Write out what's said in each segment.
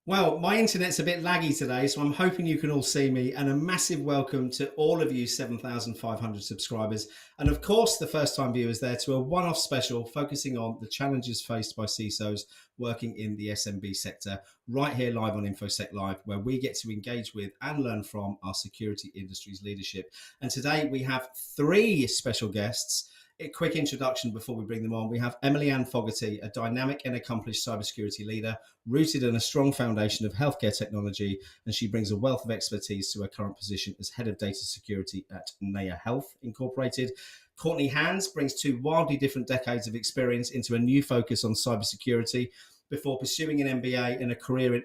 Well, my internet's a bit laggy today, so I'm hoping you can all see me, and a massive welcome to all of you 7,500 subscribers. And of course, the first time viewers there to a one-off special focusing on the challenges faced by CISOs working in the SMB sector, right here live on InfoSec Live, where we get to engage with and learn from our security industry's leadership. And today we have three special guests. A quick introduction before we bring them on. We have Emilyann Fogarty, a dynamic and accomplished cybersecurity leader, rooted in a strong foundation of healthcare technology, and she brings a wealth of expertise to her current position as head of data security at Nayya Health Inc. Courtney Hans brings two wildly different decades of experience into a new focus on cybersecurity before pursuing an MBA and a career in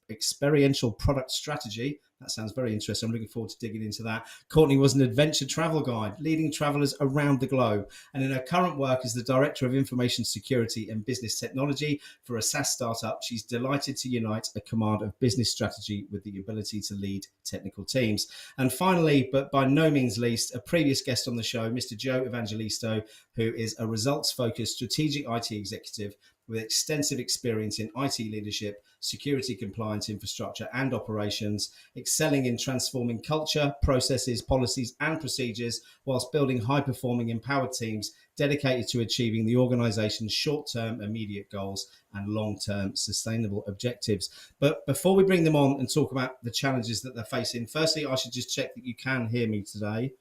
experiential product strategy. That sounds very interesting. I'm looking forward to digging into that. Courtney was an adventure travel guide, leading travelers around the globe. And in her current work as the Director of Information Security and Business Technology for a SaaS startup, she's delighted to unite a command of business strategy with the ability to lead technical teams. And finally, but by no means least, a previous guest on the show, Mr. Joe Evangelisto, who is a results-focused strategic IT executive with extensive experience in IT leadership, security compliance infrastructure and operations, excelling in transforming culture, processes, policies and procedures, whilst building high-performing empowered teams dedicated to achieving the organization's short-term immediate goals and long-term sustainable objectives. But before we bring them on and talk about the challenges that they're facing, firstly, I should just check that you can hear me today.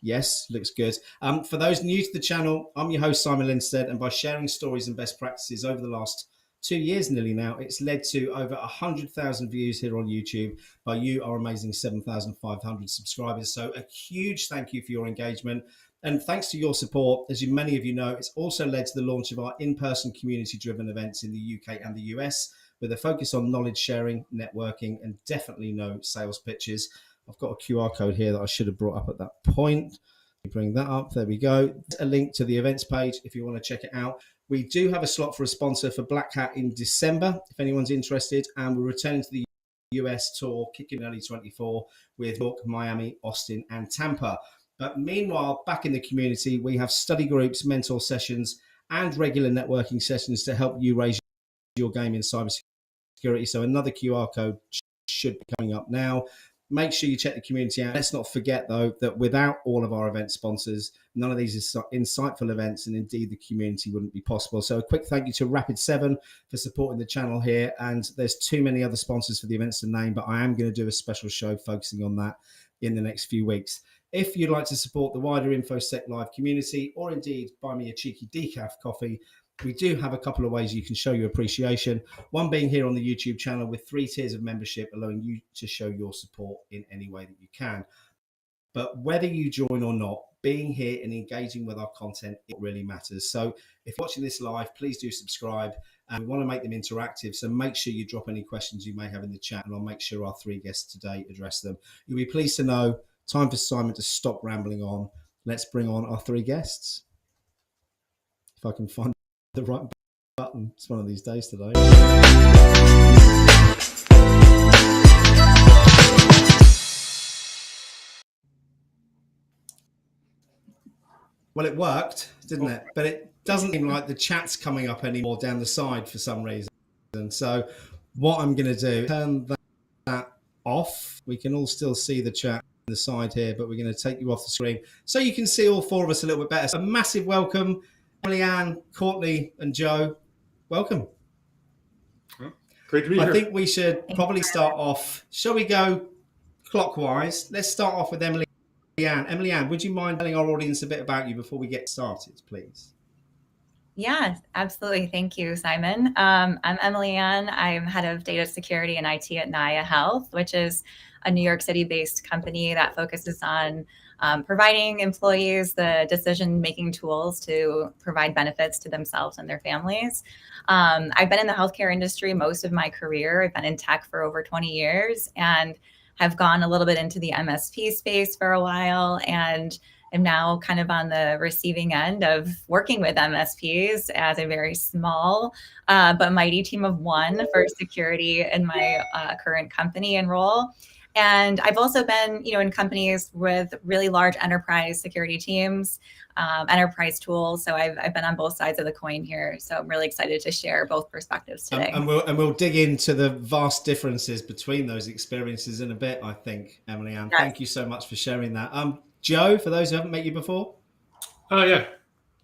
Yes, looks good. For those new to the channel, I'm your host, Simon Lindstedt, and by sharing stories and best practices over the last 2 years nearly now, it's led to over 100,000 views here on YouTube by you, our amazing 7,500 subscribers. So a huge thank you for your engagement. And thanks to your support, as many of you know, it's also led to the launch of our in-person community-driven events in the UK and the US, with a focus on knowledge sharing, networking, and definitely no sales pitches. I've got a QR code here that I should have brought up at that point. Bring that up. There we go. A link to the events page if you want to check it out. We do have a slot for a sponsor for Black Hat in December, if anyone's interested. And we're returning to the US tour, kicking early 24 with New York, Miami, Austin, and Tampa. But meanwhile, back in the community, we have study groups, mentor sessions, and regular networking sessions to help you raise your game in cybersecurity. So another QR code should be coming up now. Make sure you check the community out. Let's not forget, though, that without all of our event sponsors, none of these insightful events and indeed the community wouldn't be possible. So a quick thank you to Rapid7 for supporting the channel here. And there's too many other sponsors for the events to name, but I am going to do a special show focusing on that in the next few weeks. If you'd like to support the wider InfoSec Live community, or indeed buy me a cheeky decaf coffee, we do have a couple of ways you can show your appreciation. One being here on the YouTube channel with 3 tiers of membership, allowing you to show your support in any way that you can. But whether you join or not, being here and engaging with our content, it really matters. So if you're watching this live, please do subscribe. And we want to make them interactive. So make sure you drop any questions you may have in the chat, and I'll make sure our 3 guests today address them. You'll be pleased to know, time for Simon to stop rambling on. Let's bring on our 3 guests. If I can find the right button. It's one of these days today. Well, it worked, didn't it? But it doesn't seem like the chat's coming up anymore down the side for some reason. So what I'm going to do, turn that off. We can all still see the chat the side here, but we're going to take you off the screen so you can see all four of us a little bit better. So a massive welcome, Emilyann, Courtney, and Joe. Welcome. Great to be here. I think we should probably start off. Shall we go clockwise? Let's start off with Emilyann. Emilyann, would you mind telling our audience a bit about you before we get started, please? Yeah, absolutely. Thank you, Simon. I'm Emilyann. I'm head of data security and IT at Nayya Health, which is a New York City-based company that focuses on providing employees the decision-making tools to provide benefits to themselves and their families. I've been in the healthcare industry most of my career. I've been in tech for over 20 years and have gone a little bit into the MSP space for a while, and I'm now kind of on the receiving end of working with MSPs as a very small but mighty team of one for security in my current company and role. And I've also been, in companies with really large enterprise security teams, enterprise tools. So I've been on both sides of the coin here. So I'm really excited to share both perspectives today. And we'll dig into the vast differences between those experiences in a bit, I think, Emilyann. Yes. Thank you so much for sharing that. Joe, for those who haven't met you before. Yeah. Hey,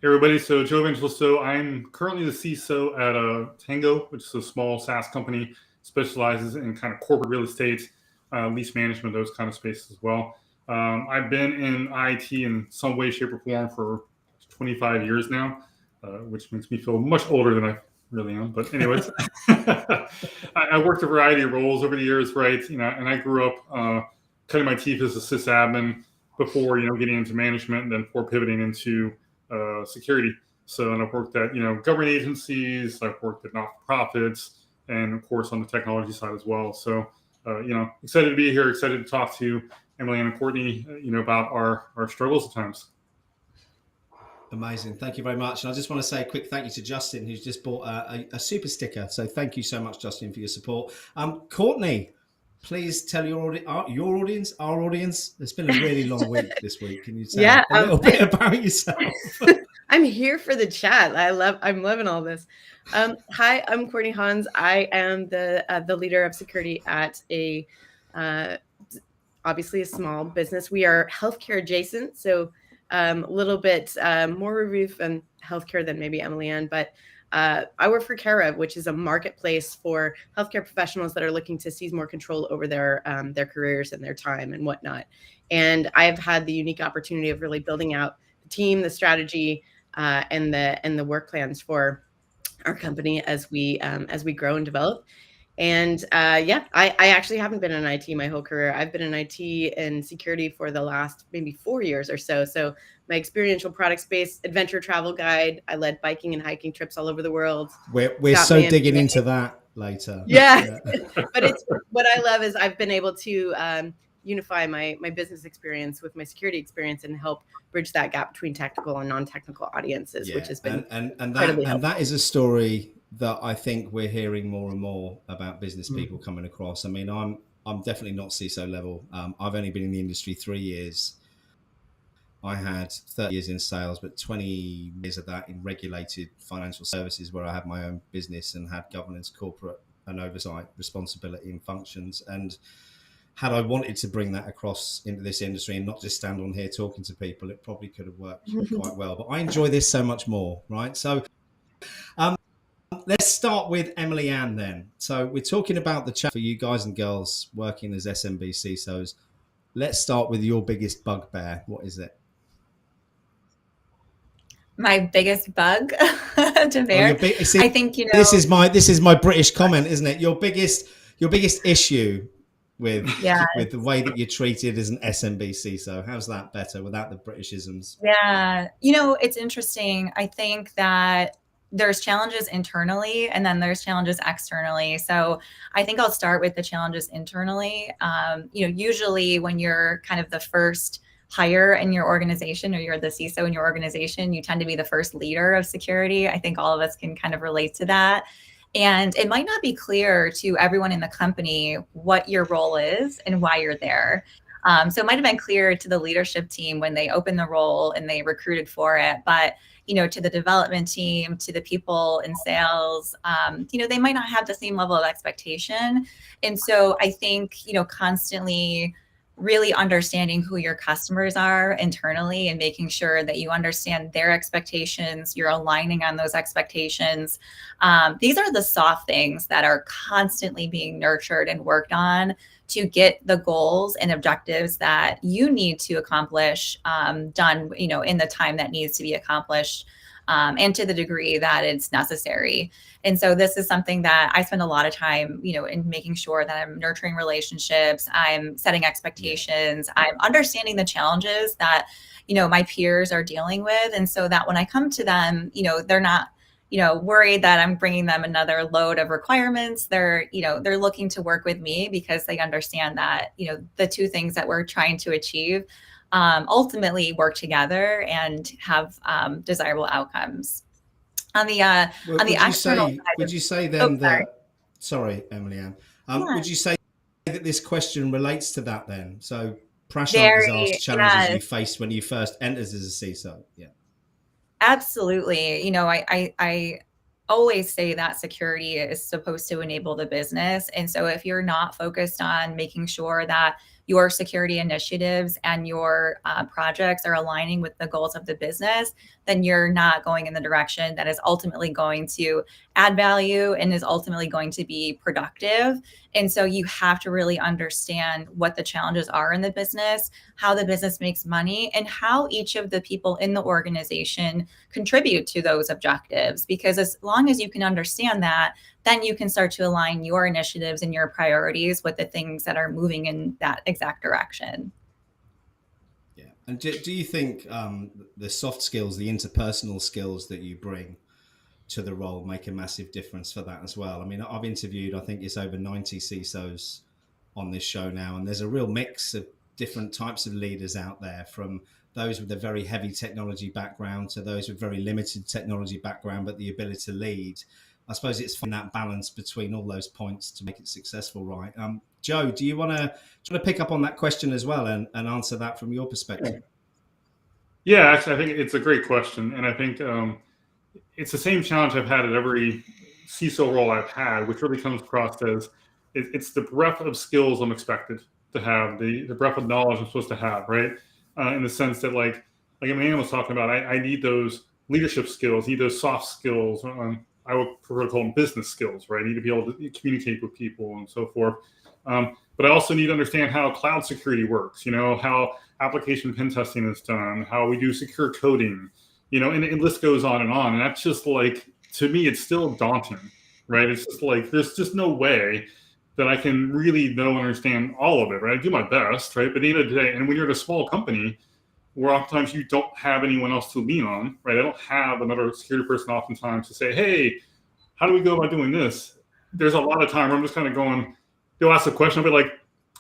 everybody. So Joe Evangelisto, I'm currently the CISO at Tango, which is a small SaaS company, specializes in kind of corporate real estate, lease management, those kind of spaces as well. I've been in IT in some way, shape, or form for 25 years now, which makes me feel much older than I really am. But anyways, I worked a variety of roles over the years, right? And I grew up cutting my teeth as a sysadmin before, getting into management, and then before pivoting into security. So, and I've worked at, government agencies, I've worked at not-for-profits, and of course on the technology side as well. So, excited to be here, excited to talk to Emilyann and Courtney, about our struggles at times. Amazing. Thank you very much. And I just want to say a quick thank you to Justin, who's just bought a super sticker. So thank you so much, Justin, for your support. Courtney, please tell our audience. It's been a really long week this week. Can you tell a little bit about yourself? I'm here for the chat. I'm loving all this. Hi, I'm Courtney Hans. I am the leader of security at obviously a small business. We are healthcare adjacent, so a little bit more review from healthcare than maybe Emilyann, but I work for Carev, which is a marketplace for healthcare professionals that are looking to seize more control over their careers and their time and whatnot. And I've had the unique opportunity of really building out the team, the strategy, and the work plans for our company as we grow and develop. And I actually haven't been in IT my whole career. I've been in IT and security for the last maybe 4 years or so. So my experiential product space, adventure travel guide. I led biking and hiking trips all over the world. We're so digging into that later. Yeah. But it's what I love is I've been able to unify my business experience with my security experience and help bridge that gap between technical and non-technical audiences, which has been and that is a story that I think we're hearing more and more about business people coming across. I mean, I'm definitely not CISO level. I've only been in the industry 3 years. I had 30 years in sales, but 20 years of that in regulated financial services where I had my own business and had governance, corporate and oversight responsibility and functions. And had I wanted to bring that across into this industry and not just stand on here talking to people, it probably could have worked quite well. But I enjoy this so much more, right? So let's start with Emilyann then. So we're talking about the chat for you guys and girls working as SMB CISOs. Let's start with your biggest bugbear. What is it? My biggest bug to bear. I think this is my British comment, isn't it? Your biggest issue with the way that you're treated as an SMB CISO. How's that better without the Britishisms? Yeah, it's interesting. I think that there's challenges internally and then there's challenges externally. So I think I'll start with the challenges internally. Usually when you're kind of the first hire in your organization or you're the CISO in your organization, you tend to be the first leader of security. I think all of us can kind of relate to that. And it might not be clear to everyone in the company what your role is and why you're there. So it might have been clear to the leadership team when they opened the role and they recruited for it. But, to the development team, to the people in sales, they might not have the same level of expectation. And so I think, constantly really understanding who your customers are internally and making sure that you understand their expectations, you're aligning on those expectations. These are the soft things that are constantly being nurtured and worked on to get the goals and objectives that you need to accomplish done, in the time that needs to be accomplished, and to the degree that it's necessary. And so this is something that I spend a lot of time, in making sure that I'm nurturing relationships, I'm setting expectations, I'm understanding the challenges that, my peers are dealing with. And so that when I come to them, they're not, worried that I'm bringing them another load of requirements. They're looking to work with me because they understand that, the two things that we're trying to achieve ultimately work together and have desirable outcomes. On the external side, would you say then sorry. Sorry, Emilyann, Yeah. would you say that this question relates to that then? So Prashant has Very, asked challenges yes. you faced when you first entered as a CISO. Yeah. Absolutely. I always say that security is supposed to enable the business. And so if you're not focused on making sure that your security initiatives and your projects are aligning with the goals of the business, then you're not going in the direction that is ultimately going to add value and is ultimately going to be productive. And so you have to really understand what the challenges are in the business, how the business makes money, and how each of the people in the organization contribute to those objectives. Because as long as you can understand that, then you can start to align your initiatives and your priorities with the things that are moving in that exact direction. Yeah. And do you think the soft skills, the interpersonal skills that you bring to the role make a massive difference for that as well? I mean, I've interviewed, I think it's over 90 CISOs on this show now, and there's a real mix of different types of leaders out there, from those with a very heavy technology background to those with very limited technology background, but the ability to lead. I suppose it's finding that balance between all those points to make it successful, right? Joe, do you want to pick up on that question as well and answer that from your perspective? Yeah, actually, I think it's a great question. And I think it's the same challenge I've had at every CISO role I've had, which really comes across as it's the breadth of skills I'm expected to have, the breadth of knowledge I'm supposed to have, right? In the sense that, like Emilyann was talking about, I need those leadership skills, need those soft skills. I would prefer to call them business skills, right? I need to be able to communicate with people and so forth. But I also need to understand how cloud security works, how application pen testing is done, how we do secure coding, and the list goes on. And that's just like, to me, it's still daunting, right? It's just like, there's just no way that I can really know and understand all of it, right? I do my best, right? But at the end of the day, and when you're at a small company, where oftentimes you don't have anyone else to lean on, right? I don't have another security person oftentimes to say, hey, how do we go about doing this? There's a lot of time where I'm just kind of going, they'll ask a question, I'll be like,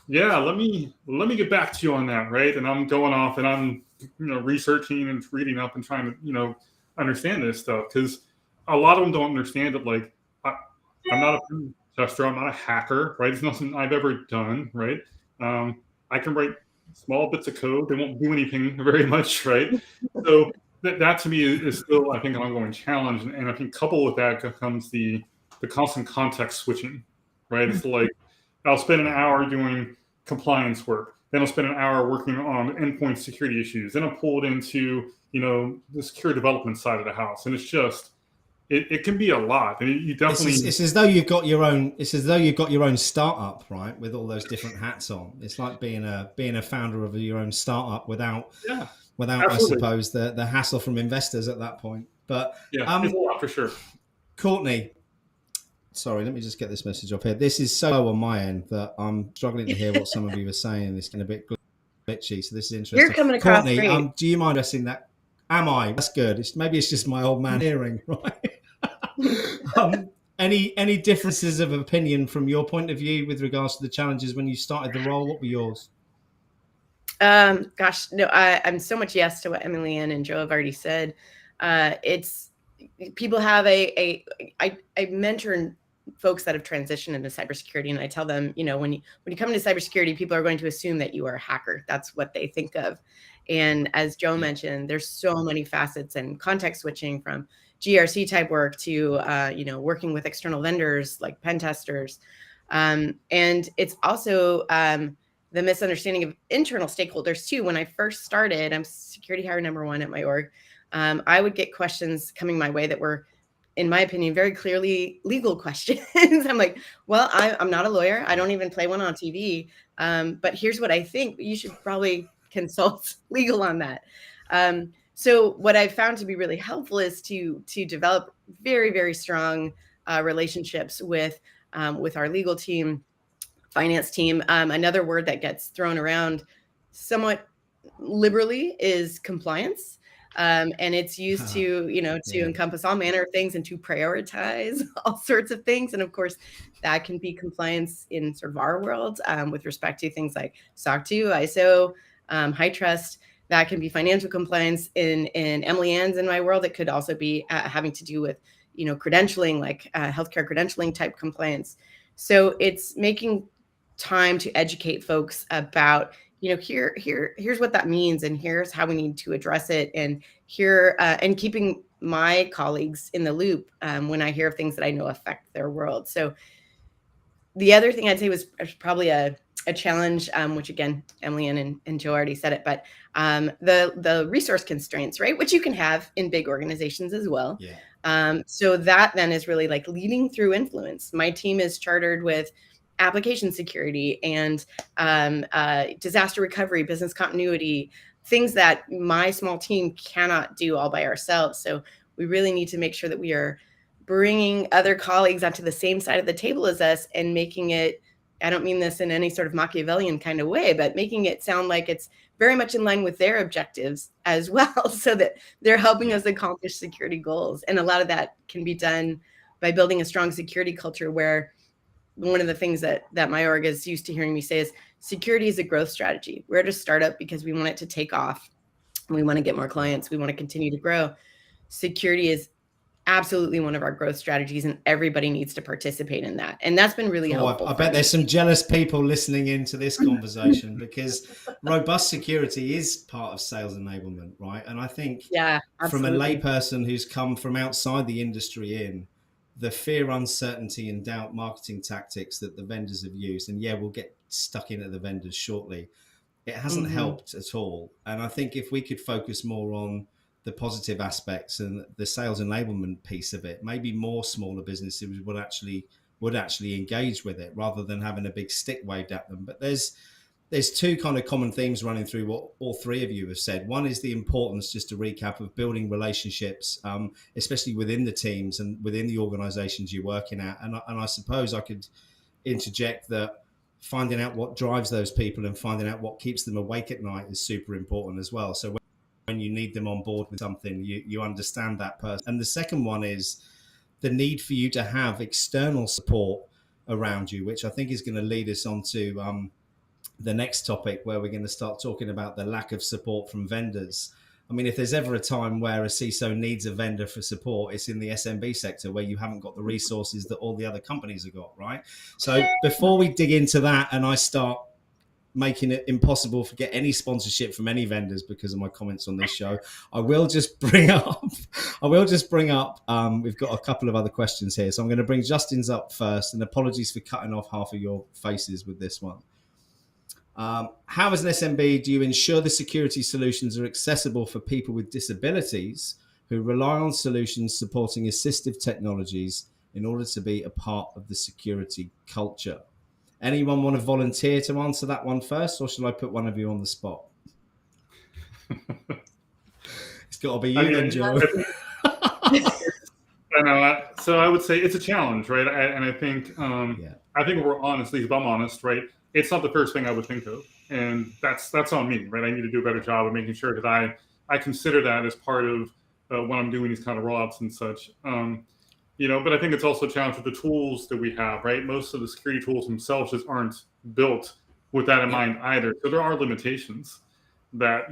yeah, let me get back to you on that, right? And I'm going off and I'm researching and reading up and trying to understand this stuff, because a lot of them don't understand it. Like, I'm not a pen tester, I'm not a hacker, right? It's nothing I've ever done, right? I can write small bits of code, they won't do anything very much, right? So that to me is still, I think, an ongoing challenge. And I think coupled with that comes the constant context switching, right? It's like, I'll spend an hour doing compliance work, then I'll spend an hour working on endpoint security issues, then I'll pull it into the secure development side of the house, and it's just it can be a lot. And you definitely, it's as though you've got your own startup, right, with all those different hats on. It's like being a founder of your own startup without absolutely. I suppose the hassle from investors at that point. But it's a lot for sure. Courtney, sorry, let me just get this message up here. This is so low on my end that I'm struggling to hear what some of you are saying. It's getting a bit glitchy, so this is interesting. You're coming across Courtney, great. do you mind addressing that? Am I? That's good. Maybe it's just my old man hearing, right? Any differences of opinion from your point of view with regards to the challenges when you started the role? What were yours? Gosh, no, I'm so much yes to what Emilyann and Joe have already said. It's people have I mentor folks that have transitioned into cybersecurity, and I tell them, when you come into cybersecurity, people are going to assume that you are a hacker. That's what they think of. And as Joe mentioned, there's so many facets and context switching, from GRC type work to working with external vendors like pen testers, and it's also the misunderstanding of internal stakeholders too. When I first started, I'm security hire number 1 at my org. I would get questions coming my way that were, in my opinion, very clearly legal questions. I'm like, well, I'm not a lawyer. I don't even play one on TV. But here's what I think. You should probably consult legal on that. So what I've found to be really helpful is to develop very, very strong relationships with our legal team, finance team. Another word that gets thrown around somewhat liberally is compliance. And it's used to, to encompass all manner of things and to prioritize all sorts of things. And of course, that can be compliance in sort of our world with respect to things like SOC 2, ISO, high trust. That can be financial compliance in Emilyan's in my world. It could also be having to do with, credentialing, like healthcare credentialing type compliance. So it's making time to educate folks about, here's what that means, and here's how we need to address it, and and keeping my colleagues in the loop when I hear of things that I know affect their world. So the other thing I'd say was probably a challenge, which again, Emilyann and Joe already said it, but the resource constraints, right? Which you can have in big organizations as well. Yeah. So that then is really like leading through influence. My team is chartered with application security and disaster recovery, business continuity, things that my small team cannot do all by ourselves. So we really need to make sure that we are bringing other colleagues onto the same side of the table as us and making it, I don't mean this in any sort of Machiavellian kind of way, but making it sound like it's very much in line with their objectives as well, so that they're helping us accomplish security goals. And a lot of that can be done by building a strong security culture, where one of the things that my org is used to hearing me say is security is a growth strategy. We're at a startup because we want it to take off. We want to get more clients. We want to continue to grow. Security is absolutely one of our growth strategies, and everybody needs to participate in that. And that's been really helpful. I bet there's some jealous people listening into this conversation because robust security is part of sales enablement, right? And I think from a layperson who's come from outside the industry the fear, uncertainty, and doubt marketing tactics that the vendors have used, and we'll get stuck into the vendors shortly, it hasn't helped at all. And I think if we could focus more on the positive aspects and the sales enablement piece of it, maybe more smaller businesses would actually engage with it rather than having a big stick waved at them. But there's two kind of common themes running through what all three of you have said. One is the importance, just to recap, of building relationships, especially within the teams and within the organizations you're working at. And I suppose I could interject that finding out what drives those people and finding out what keeps them awake at night is super important as well. So when you need them on board with something, you understand that person. And the second one is the need for you to have external support around you, which I think is going to lead us on to the next topic, where we're going to start talking about the lack of support from vendors. I mean, if there's ever a time where a CISO needs a vendor for support, it's in the SMB sector, where you haven't got the resources that all the other companies have got, right? So before we dig into that and I start making it impossible to get any sponsorship from any vendors because of my comments on this show, I will just bring up, we've got a couple of other questions here. So I'm going to bring Justin's up first, and apologies for cutting off half of your faces with this one. How, as an SMB, do you ensure the security solutions are accessible for people with disabilities who rely on solutions supporting assistive technologies in order to be a part of the security culture? Anyone want to volunteer to answer that one first, or shall I put one of you on the spot? It's got to be you then, Joe. So I would say it's a challenge, right? I think if we're honest, at least if I'm honest, right, it's not the first thing I would think of, and that's on me, right? I need to do a better job of making sure that I consider that as part of when I'm doing these kind of rollouts and such. But I think it's also a challenge with the tools that we have, right? Most of the security tools themselves just aren't built with that in mind either. So there are limitations that,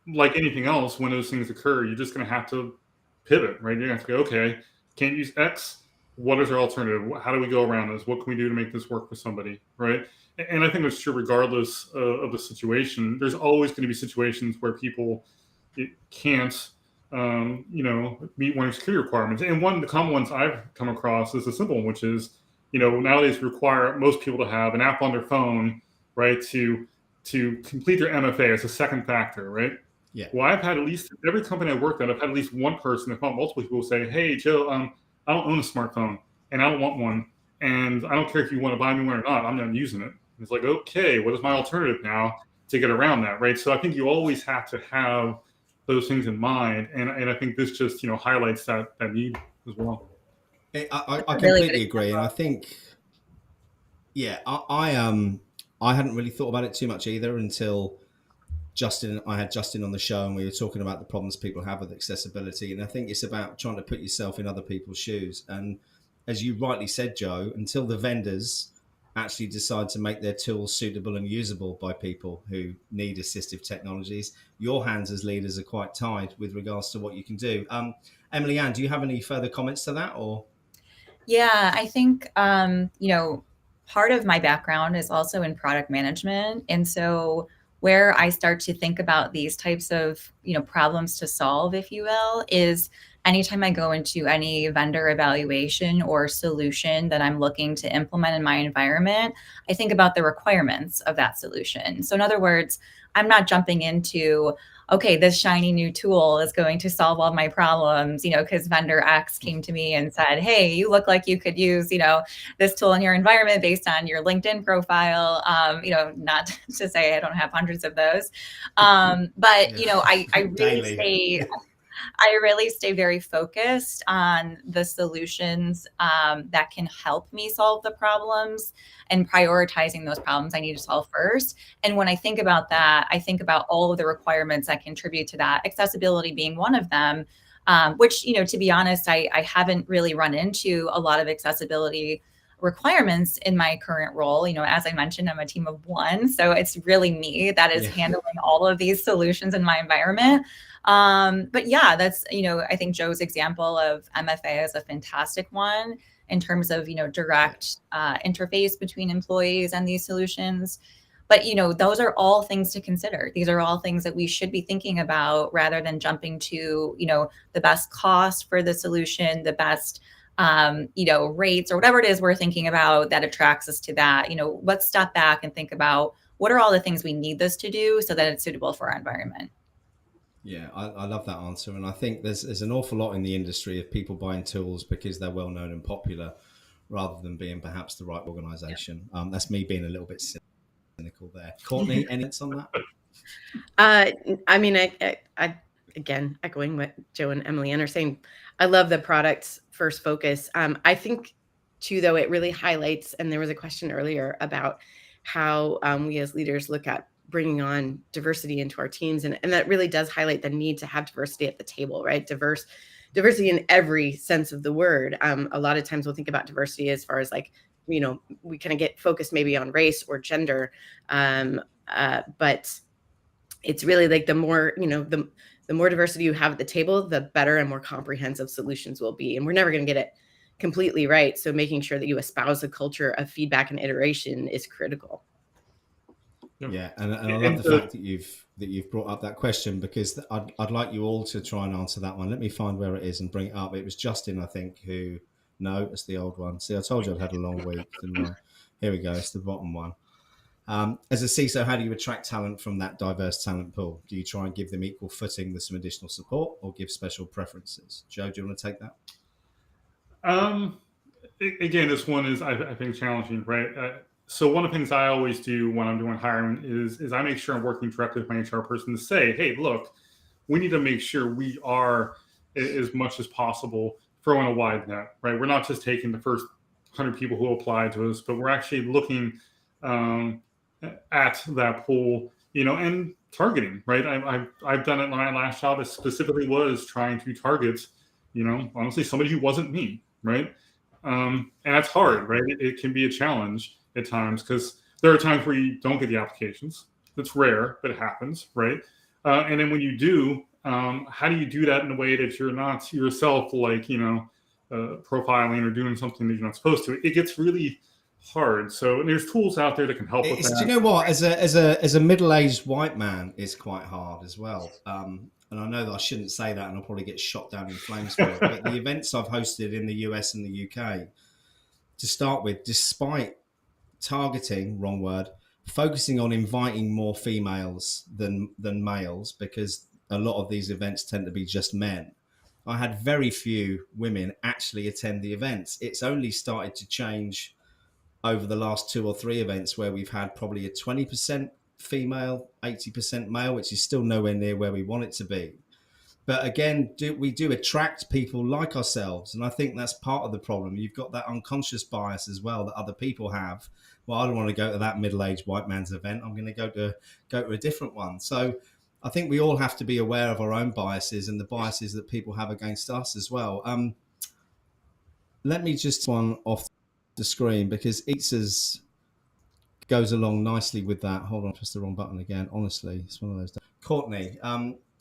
like anything else, when those things occur, you're just going to have to pivot, right? You're going to have to go, okay, can't use X. What is our alternative? How do we go around this? What can we do to make this work for somebody, right? And I think that's true regardless of the situation. There's always going to be situations where people can't meet one of the security requirements. And one of the common ones I've come across is a simple one, which is, nowadays require most people to have an app on their phone right, to complete their MFA as a second factor, right? Yeah. Well, I've had at least every company I've worked at, I've had at least one person, if not multiple people, say, "Hey, Joe, I don't own a smartphone, and I don't want one, and I don't care if you want to buy me one or not. I'm not using it." And it's like, okay, what is my alternative now to get around that, right? So I think you always have to have those things in mind, and I think this just highlights that need as well. I completely agree, and I think, yeah, I hadn't really thought about it too much either until I had Justin on the show, and we were talking about the problems people have with accessibility. And I think it's about trying to put yourself in other people's shoes. And as you rightly said, Joe, until the vendors actually decide to make their tools suitable and usable by people who need assistive technologies, your hands as leaders are quite tied with regards to what you can do. Emilyann, do you have any further comments to that, or? Yeah, I think, part of my background is also in product management. And so where I start to think about these types of, problems to solve, if you will, is anytime I go into any vendor evaluation or solution that I'm looking to implement in my environment, I think about the requirements of that solution. So in other words, I'm not jumping into, okay, this shiny new tool is going to solve all my problems, because vendor X came to me and said, hey, you look like you could use, this tool in your environment based on your LinkedIn profile. Not to say I don't have hundreds of those. But, I really stay very focused on the solutions that can help me solve the problems and prioritizing those problems I need to solve first. And when I think about that, I think about all of the requirements that contribute to that, accessibility being one of them, which, to be honest, I haven't really run into a lot of accessibility requirements in my current role. As I mentioned, I'm a team of one. So it's really me that is handling all of these solutions in my environment. But yeah, that's, I think Joe's example of MFA is a fantastic one in terms of, direct interface between employees and these solutions. But, those are all things to consider. These are all things that we should be thinking about rather than jumping to, the best cost for the solution, the best rates or whatever it is we're thinking about that attracts us to that. Let's step back and think about what are all the things we need this to do so that it's suitable for our environment. Yeah, I love that answer. And I think there's an awful lot in the industry of people buying tools because they're well known and popular rather than being perhaps the right organization. Yeah. That's me being a little bit cynical there. Courtney, any thoughts on that? I again, echoing what Joe and Emilyann are saying, I love the product's first focus. I think too, though, it really highlights, and there was a question earlier about how we as leaders look at bringing on diversity into our teams. And that really does highlight the need to have diversity at the table, right? Diversity in every sense of the word. A lot of times we'll think about diversity as far as like, we kind of get focused maybe on race or gender. But it's really like the more, the more diversity you have at the table, the better and more comprehensive solutions will be. And we're never going to get it completely right. So making sure that you espouse a culture of feedback and iteration is critical. Yeah, and I love the fact that you've brought up that question, because I'd like you all to try and answer that one. Let me find where it is and bring it up. It was Justin, I think, who... No, it's the old one. See, I told you I'd had a long week, didn't I? Here we go. It's the bottom one. As a CISO, how do you attract talent from that diverse talent pool? Do you try and give them equal footing with some additional support, or give special preferences? Joe, do you want to take that? Again, this one is, I think, challenging, right? So one of the things I always do when I'm doing hiring is I make sure I'm working directly with my HR person to say, hey, look, we need to make sure we are, as much as possible, throwing a wide net, right? We're not just taking the first 100 people who apply to us, but we're actually looking at that pool, and targeting, right? I've done it in my last job. It specifically was trying to target, honestly, somebody who wasn't me, right? And that's hard, right? It can be a challenge at times, because there are times where you don't get the applications. It's rare, but it happens, right? And then when you do, how do you do that in a way that you're not yourself like, profiling or doing something that you're not supposed to? It gets really hard. So there's tools out there that can help with that. Do you know what? As a middle-aged white man, it's quite hard as well. And I know that I shouldn't say that, and I'll probably get shot down in flames for it. But the events I've hosted in the US and the UK, to start with, despite targeting, wrong word, focusing on inviting more females than males, because a lot of these events tend to be just men. I had very few women actually attend the events. It's only started to change over the last 2 or 3 events where we've had probably a 20% female, 80% male, which is still nowhere near where we want it to be. But again, we do attract people like ourselves. And I think that's part of the problem. You've got that unconscious bias as well that other people have. Well, I don't want to go to that middle-aged white man's event. I'm going to go to a different one. So I think we all have to be aware of our own biases and the biases that people have against us as well. Let me just one off the screen, because Eatsa's goes along nicely with that. Hold on, press the wrong button again. Honestly, it's one of those. Courtney,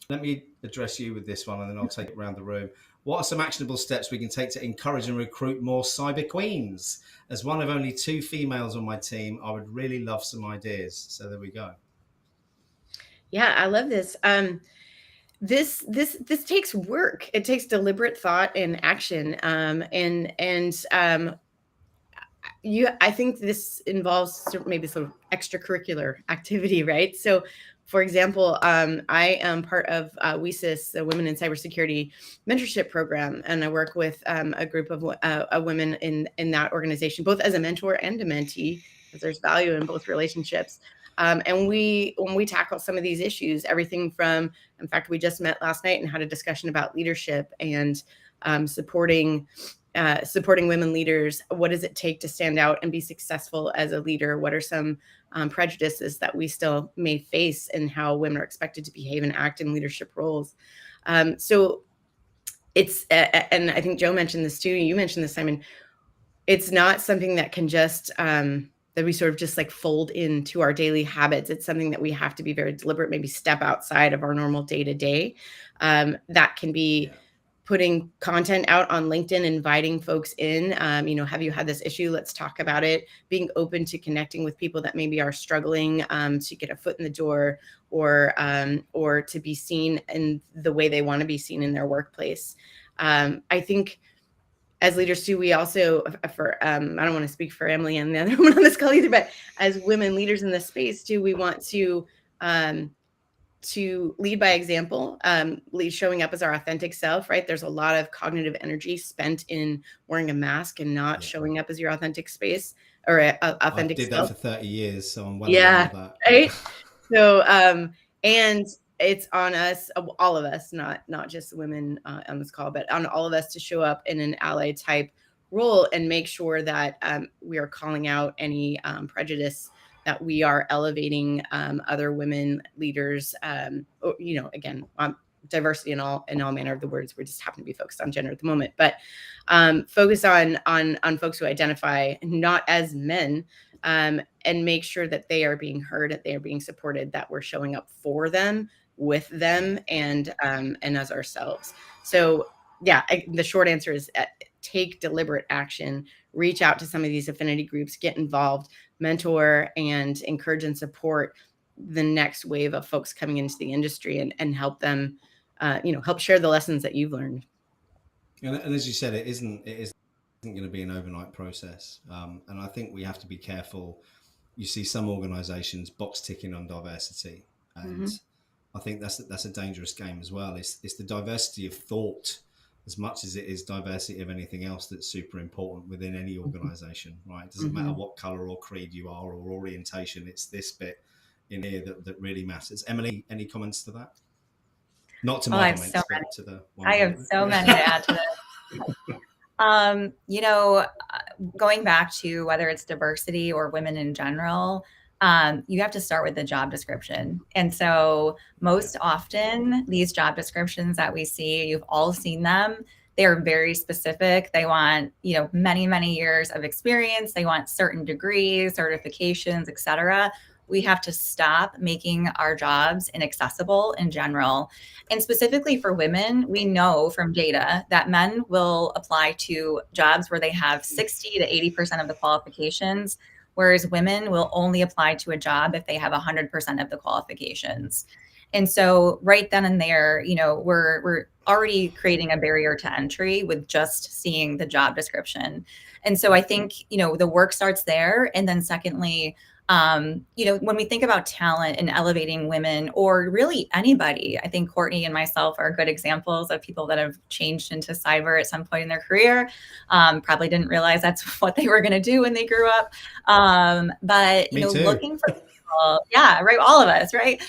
let me address you with this one, and then I'll take it around the room. What are some actionable steps we can take to encourage and recruit more cyber queens? As one of only 2 females on my team, I would really love some ideas. So there we go. Yeah, I love this. This takes work. It takes deliberate thought and action. I think this involves maybe sort of extracurricular activity, right? So, for example, I am part of WeSIS, the Women in Cybersecurity Mentorship Program, and I work with a group of women in that organization, both as a mentor and a mentee, because there's value in both relationships. And when we tackle some of these issues, everything from, in fact, we just met last night and had a discussion about leadership and supporting women leaders. What does it take to stand out and be successful as a leader? What are some prejudices that we still may face in how women are expected to behave and act in leadership roles? So it's, and I think Joe mentioned this too. You mentioned this, Simon. It's not something that can just, that we sort of just like fold into our daily habits. It's something that we have to be very deliberate, maybe step outside of our normal day-to-day. That can be putting content out on LinkedIn, inviting folks in, have you had this issue? Let's talk about it. Being open to connecting with people that maybe are struggling to get a foot in the door, or to be seen in the way they want to be seen in their workplace. I think as leaders too, we also, I don't want to speak for Emily and the other one on this call either, but as women leaders in this space too, we want to lead by example, showing up as our authentic self, right? There's a lot of cognitive energy spent in wearing a mask and not showing up as your authentic space or authentic self. I did that for 30 years, so I'm well aware of that. Right? So, and it's on us, all of us, not just women on this call, but on all of us to show up in an ally type role and make sure that we are calling out any prejudice, that we are elevating other women leaders, again, diversity in all manner of the words. We just happen to be focused on gender at the moment, but focus on folks who identify not as men, and make sure that they are being heard, that they are being supported, that we're showing up for them, with them, and as ourselves. So yeah, the short answer is take deliberate action, reach out to some of these affinity groups, get involved, mentor, and encourage and support the next wave of folks coming into the industry, and help them, help share the lessons that you've learned. And as you said, it isn't going to be an overnight process. And I think we have to be careful. You see some organizations box ticking on diversity, and I think that's a dangerous game as well. It's the diversity of thought as much as it is diversity of anything else that's super important within any organization, right? It doesn't matter what color or creed you are or orientation. It's this bit in here that really matters. Emily, any comments to that? Not to my comments, but to the one. I have so many to add to this. Going back to whether it's diversity or women in general, you have to start with the job description. And so most often these job descriptions that we see, you've all seen them, they are very specific. They want, many, many years of experience. They want certain degrees, certifications, et cetera. We have to stop making our jobs inaccessible in general. And specifically for women, we know from data that men will apply to jobs where they have 60 to 80% of the qualifications, whereas women will only apply to a job if they have 100% of the qualifications. And so right then and there, we're already creating a barrier to entry with just seeing the job description. And so I think, the work starts there. And then secondly, When we think about talent and elevating women, or really anybody, I think Courtney and myself are good examples of people that have changed into cyber at some point in their career. Probably didn't realize that's what they were going to do when they grew up. But Me too. looking for people, yeah, right. All of us, right?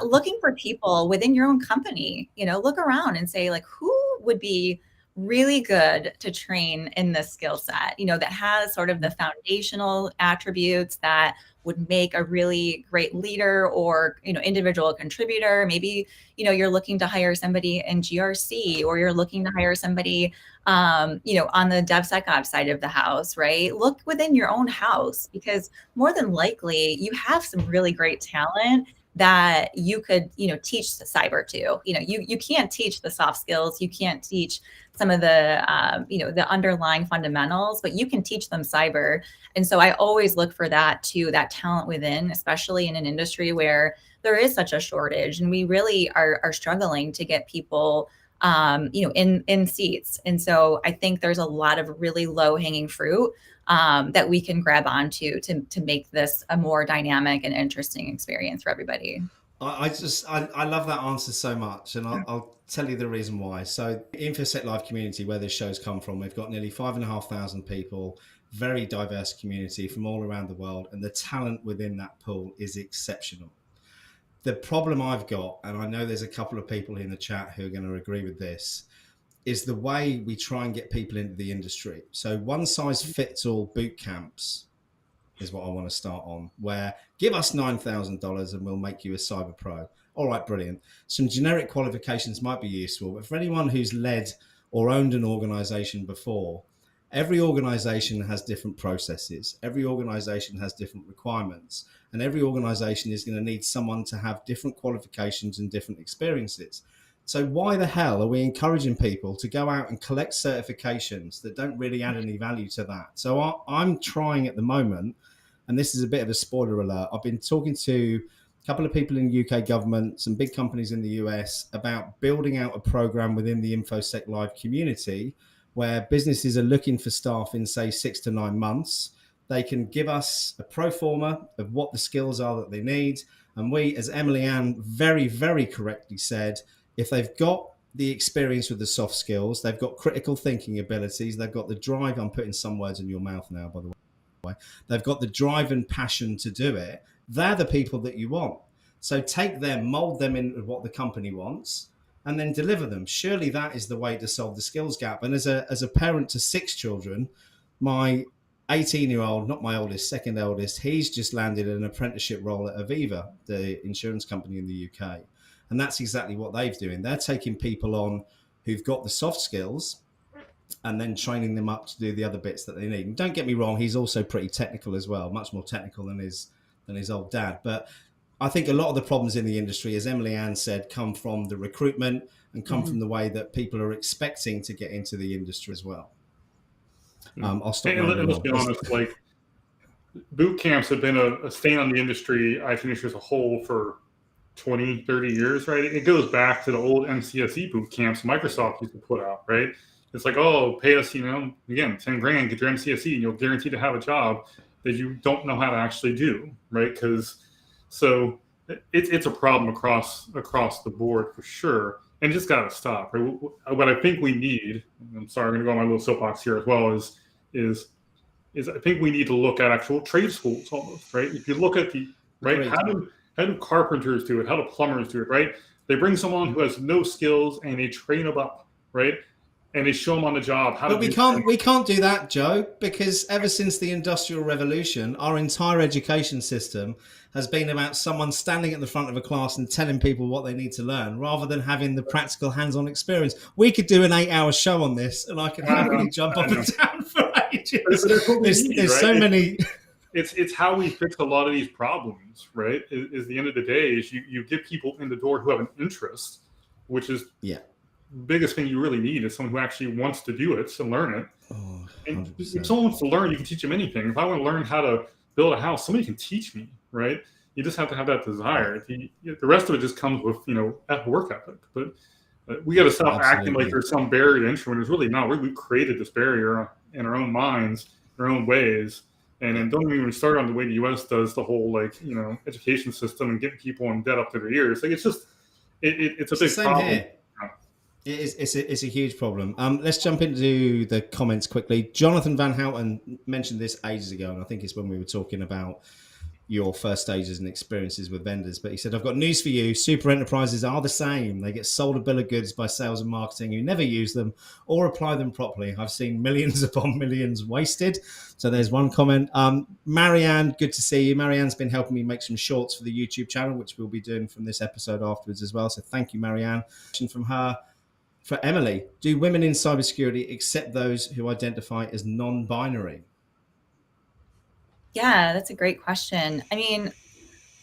Looking for people within your own company. Look around and say, like, who would be really good to train in this skill set, that has sort of the foundational attributes that would make a really great leader or, individual contributor. Maybe, you're looking to hire somebody in GRC, or you're looking to hire somebody, on the DevSecOps side of the house, right? Look within your own house, because more than likely you have some really great talent that you could, teach the cyber to. You can't teach the soft skills. You can't teach some of the, the underlying fundamentals, but you can teach them cyber. And so I always look for that talent within, especially in an industry where there is such a shortage, and we really are struggling to get people, in seats. And so I think there's a lot of really low hanging fruit that we can grab onto to make this a more dynamic and interesting experience for everybody. I love that answer so much, and I'll tell you the reason why. So, InfoSec Live community, where this show's come from, we've got nearly 5,500 people, very diverse community from all around the world, and the talent within that pool is exceptional. The problem I've got, and I know there's a couple of people in the chat who are going to agree with this, is the way we try and get people into the industry. So one size fits all boot camps is what I want to start on, where give us $9,000 and we'll make you a cyber pro. All right, brilliant. Some generic qualifications might be useful, but for anyone who's led or owned an organization before, every organization has different processes. Every organization has different requirements, and every organization is going to need someone to have different qualifications and different experiences. So why the hell are we encouraging people to go out and collect certifications that don't really add any value to that? So I'm trying at the moment, and this is a bit of a spoiler alert, I've been talking to a couple of people in the UK government, some big companies in the US, about building out a program within the InfoSec Live community where businesses are looking for staff in, say, 6 to 9 months. They can give us a pro forma of what the skills are that they need. And we, as Emilyann very, very correctly said, if they've got the experience with the soft skills, they've got critical thinking abilities, they've got the drive, I'm putting some words in your mouth now, by the way, they've got the drive and passion to do it, they're the people that you want. So take them, mold them into what the company wants, and then deliver them. Surely that is the way to solve the skills gap. And as a parent to 6 children, my 18-year-old, not my oldest, second eldest, he's just landed an apprenticeship role at Aviva, the insurance company in the UK. And that's exactly what they're doing. They're taking people on who've got the soft skills and then training them up to do the other bits that they need. And don't get me wrong, he's also pretty technical as well, much more technical than his old dad. But I think a lot of the problems in the industry, as Emilyann said, come from the recruitment and come from the way that people are expecting to get into the industry as well. I'll stop. And let's be honest, like boot camps have been a stain on the industry, IT industry as a whole, for 20, 30 years, right? It goes back to the old MCSE boot camps Microsoft used to put out, right? It's like, oh, pay us, again, 10 grand, get your MCSE, and you'll guarantee to have a job that you don't know how to actually do, right? So it's a problem across the board for sure, and just got to stop. Right? What I think we need, I'm sorry, I'm going to go on my little soapbox here as well, is I think we need to look at actual trade schools almost, right? If you look at right, how do carpenters do it? How do plumbers do it, right? They bring someone who has no skills and they train them up, right? And they show them on the job how to do But we can't do that, Joe, because ever since the Industrial Revolution, our entire education system has been about someone standing at the front of a class and telling people what they need to learn, rather than having the practical hands-on experience. We could do an 8-hour show on this, and I could happily jump up and down for ages. There's so many. It's how we fix a lot of these problems, right? Is the end of the day is you get people in the door who have an interest, which is biggest thing you really need is someone who actually wants to do it, to learn it. Oh, and if someone wants to learn, you can teach them anything. If I want to learn how to build a house, somebody can teach me, right? You just have to have that desire. The rest of it just comes with, work ethic. But we got to stop acting like there's some barrier to entry when there's really not. We've created this barrier in our own minds, in our own ways. And then don't even start on the way the U.S. does the whole education system and getting people in debt up to their ears. Like it's just it's a big problem. Here. It's a huge problem. Let's jump into the comments quickly. Jonathan Van Houten mentioned this ages ago, and I think it's when we were talking about your first stages and experiences with vendors. But he said, I've got news for you. Super enterprises are the same. They get sold a bill of goods by sales and marketing who never use them or apply them properly. I've seen millions upon millions wasted. So there's one comment. Marianne, good to see you. Marianne's been helping me make some shorts for the YouTube channel, which we'll be doing from this episode afterwards as well. So thank you, Marianne. From her, for Emily, do women in cybersecurity accept those who identify as non-binary? Yeah, that's a great question. I mean,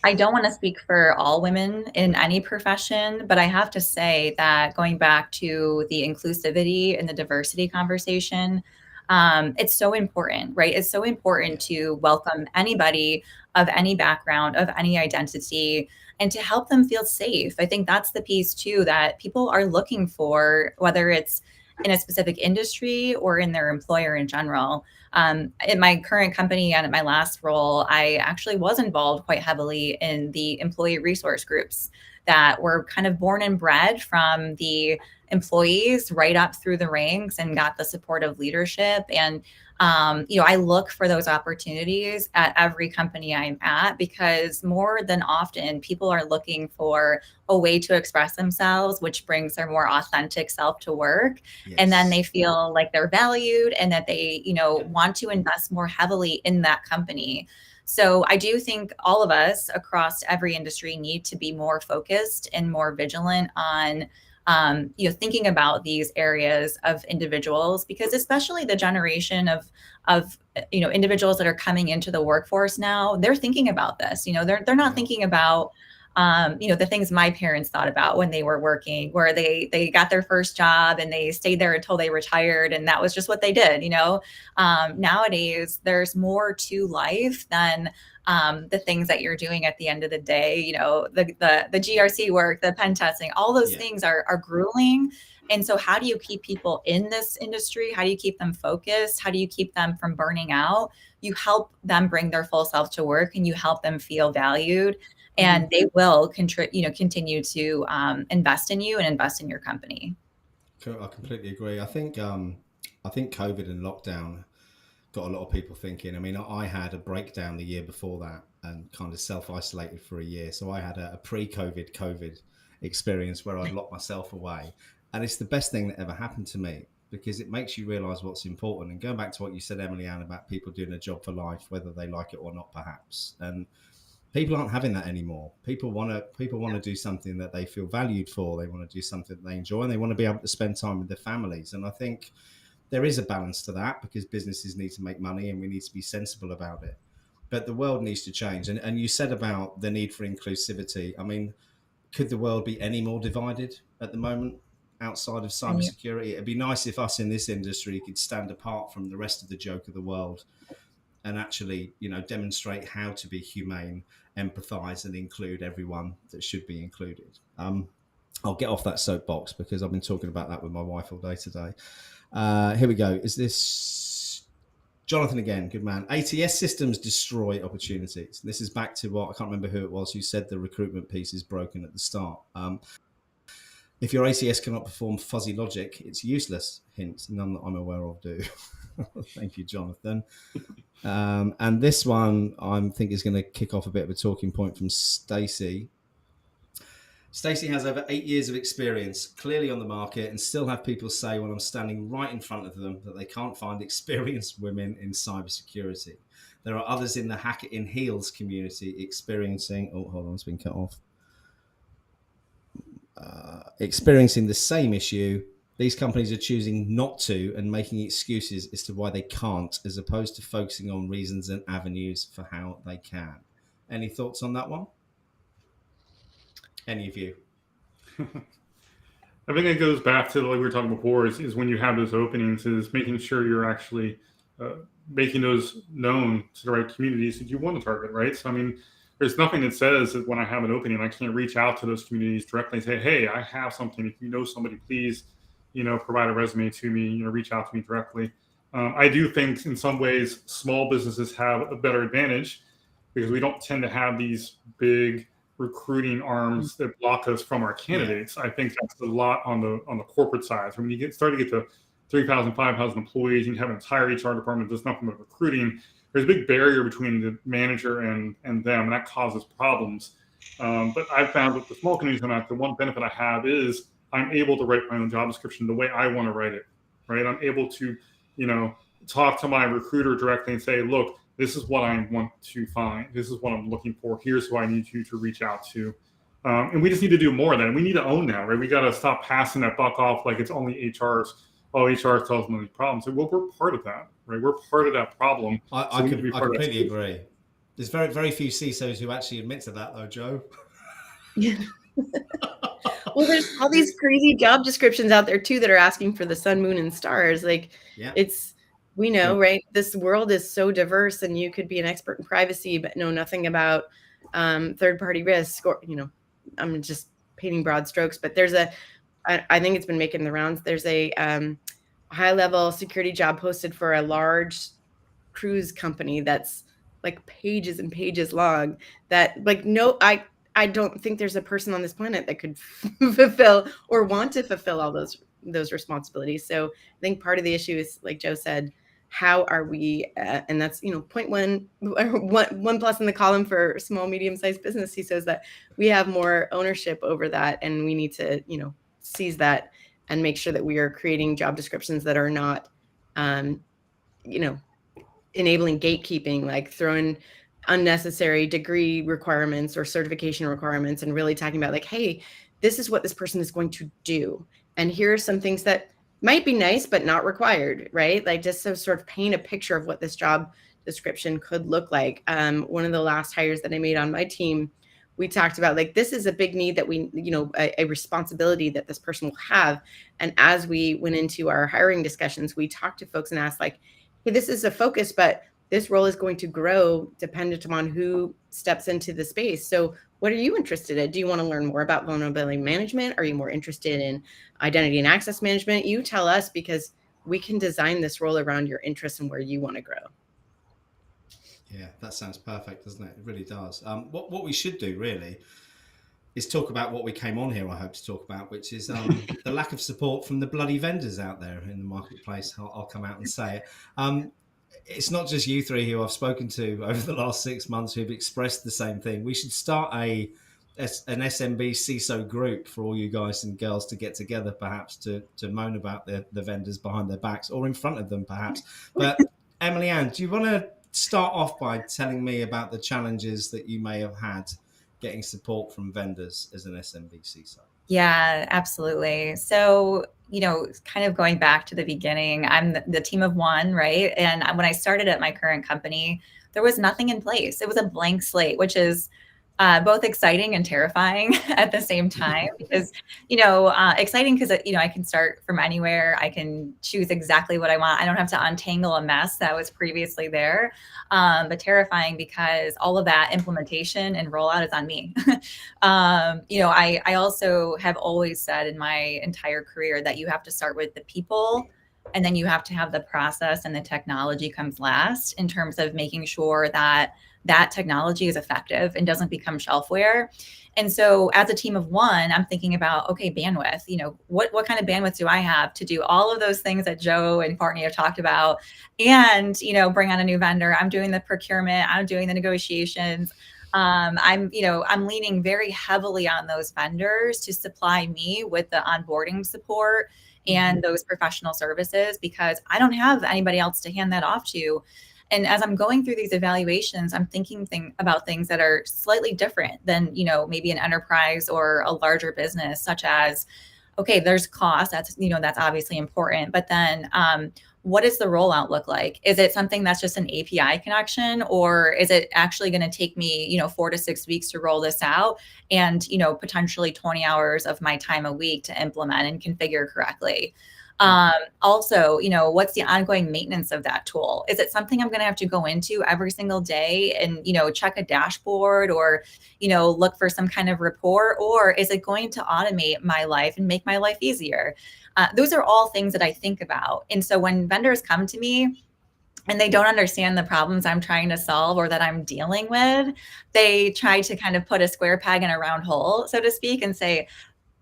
I don't want to speak for all women in any profession, but I have to say that going back to the inclusivity and the diversity conversation, it's so important, right? It's so important to welcome anybody of any background, of any identity, and to help them feel safe. I think that's the piece too that people are looking for, whether it's in a specific industry or in their employer in general. In my current company and at my last role, I actually was involved quite heavily in the employee resource groups that were kind of born and bred from the employees right up through the ranks and got the support of leadership. And, I look for those opportunities at every company I'm at, because more than often people are looking for a way to express themselves, which brings their more authentic self to work. Yes. And then they feel like they're valued and that they, want to invest more heavily in that company. So I do think all of us across every industry need to be more focused and more vigilant on thinking about these areas of individuals, because especially the generation of individuals that are coming into the workforce now, they're thinking about this. They're not thinking about the things my parents thought about when they were working, where they got their first job and they stayed there until they retired, and that was just what they did. Nowadays there's more to life than the things that you're doing at the end of the day. The GRC work, the pen testing, all those things are grueling. And so how do you keep people in this industry? How do you keep them focused? How do you keep them from burning out? You help them bring their full self to work, and you help them feel valued, and they will continue to invest in you and invest in your company. I completely agree. I think COVID and lockdown got a lot of people thinking. I mean, I had a breakdown the year before that and kind of self-isolated for a year. So I had a pre-COVID experience where I'd locked myself away. And it's the best thing that ever happened to me, because it makes you realize what's important. And going back to what you said, Emilyann, about people doing a job for life, whether they like it or not, perhaps. And people aren't having that anymore. People want to do something that they feel valued for. They want to do something that they enjoy, and they want to be able to spend time with their families. And I think there is a balance to that, because businesses need to make money and we need to be sensible about it. But the world needs to change. And you said about the need for inclusivity. I mean, could the world be any more divided at the moment outside of cybersecurity? It'd be nice if us in this industry could stand apart from the rest of the joke of the world and actually, demonstrate how to be humane, empathize, and include everyone that should be included. I'll get off that soapbox because I've been talking about that with my wife all day today. Here we go. Is this Jonathan again? Good man. ATS systems destroy opportunities. This is back to what, I can't remember who it was who said the recruitment piece is broken at the start. If your ATS cannot perform fuzzy logic, it's useless. Hint, none that I'm aware of do. Thank you, Jonathan. And this one, I think, is going to kick off a bit of a talking point from Stacey. Stacey has over 8 years of experience, clearly on the market, and still have people say when I'm standing right in front of them that they can't find experienced women in cybersecurity. There are others in the Hack It in Heels community experiencing... Oh, hold on, it's been cut off. Experiencing the same issue. These companies are choosing not to and making excuses as to why they can't, as opposed to focusing on reasons and avenues for how they can. Any thoughts on that one? Any of you? I think it goes back to, like we were talking before, is when you have those openings, is making sure you're actually making those known to the right communities that you want to target, right? So, I mean, there's nothing that says that when I have an opening, I can't reach out to those communities directly and say, hey, I have something. If you know somebody, please, provide a resume to me, reach out to me directly. I do think in some ways small businesses have a better advantage because we don't tend to have these big recruiting arms that block us from our candidates. I think that's a lot on the corporate side. So when you start to get to 3,000, 5,000 employees, and you have an entire HR department that does nothing but recruiting, there's a big barrier between the manager and them, and that causes problems. But I've found with the small communities I'm at, the one benefit I have is I'm able to write my own job description the way I want to write it, right? I'm able to, talk to my recruiter directly and say, look, this is what I want to find. This is what I'm looking for. Here's who I need you to reach out to. And we just need to do more of that. And we need to own that, right? We got to stop passing that buck off like it's only HR's. Oh, HR solves these problems. So, well, we're part of that, right? We're part of that problem. I completely agree. There's very, very few CISOs who actually admit to that, though, Joe. Yeah. Well, there's all these crazy job descriptions out there too that are asking for the sun, moon, and stars. We know, right? This world is so diverse, and you could be an expert in privacy, but know nothing about third-party risk, or I'm just painting broad strokes. But I think it's been making the rounds. There's a high-level security job posted for a large cruise company that's like pages and pages long. I don't think there's a person on this planet that could fulfill or want to fulfill all those responsibilities. So I think part of the issue is, like Joe said, how are we, and that's, point one plus in the column for small, medium-sized business CISOs, that we have more ownership over that. And we need to, seize that and make sure that we are creating job descriptions that are not, enabling gatekeeping, like throwing unnecessary degree requirements or certification requirements, and really talking about like, hey, this is what this person is going to do. And here are some things that might be nice, but not required, right? Like just to sort of paint a picture of what this job description could look like. One of the last hires that I made on my team, we talked about like, this is a big need that we, a responsibility that this person will have. And as we went into our hiring discussions, we talked to folks and asked like, hey, this is a focus, but this role is going to grow dependent upon who steps into the space. So what are you interested in? Do you want to learn more about vulnerability management? Are you more interested in identity and access management? You tell us, because we can design this role around your interests and where you want to grow. Yeah, that sounds perfect, doesn't it? It really does. What we should do really is talk about what we came on here, I hope to talk about, which is the lack of support from the bloody vendors out there in the marketplace. I'll come out and say it. It's not just you three who I've spoken to over the last 6 months who've expressed the same thing. We should start an SMB CISO group for all you guys and girls to get together, perhaps to moan about the vendors behind their backs or in front of them, perhaps. But Emilyann, do you want to start off by telling me about the challenges that you may have had getting support from vendors as an SMB CISO? Yeah, absolutely. So, kind of going back to the beginning, I'm the team of one, right? And when I started at my current company, there was nothing in place. It was a blank slate, which is both exciting and terrifying at the same time, because, exciting because, I can start from anywhere. I can choose exactly what I want. I don't have to untangle a mess that was previously there. But terrifying because all of that implementation and rollout is on me. I also have always said in my entire career that you have to start with the people, and then you have to have the process, and the technology comes last in terms of making sure that technology is effective and doesn't become shelfware. And so as a team of one, I'm thinking about, okay, bandwidth, what kind of bandwidth do I have to do all of those things that Joe and Courtney have talked about, and, bring on a new vendor. I'm doing the procurement, I'm doing the negotiations. I'm leaning very heavily on those vendors to supply me with the onboarding support and those professional services, because I don't have anybody else to hand that off to. And as I'm going through these evaluations, I'm thinking about things that are slightly different than, maybe an enterprise or a larger business, such as, okay, there's cost. That's obviously important. But then what does the rollout look like? Is it something that's just an API connection, or is it actually going to take me, 4 to 6 weeks to roll this out, and, potentially 20 hours of my time a week to implement and configure correctly? Also, what's the ongoing maintenance of that tool? Is it something I'm going to have to go into every single day and, check a dashboard or, look for some kind of report, or is it going to automate my life and make my life easier? Those are all things that I think about. And so when vendors come to me and they don't understand the problems I'm trying to solve or that I'm dealing with, they try to kind of put a square peg in a round hole, so to speak, and say,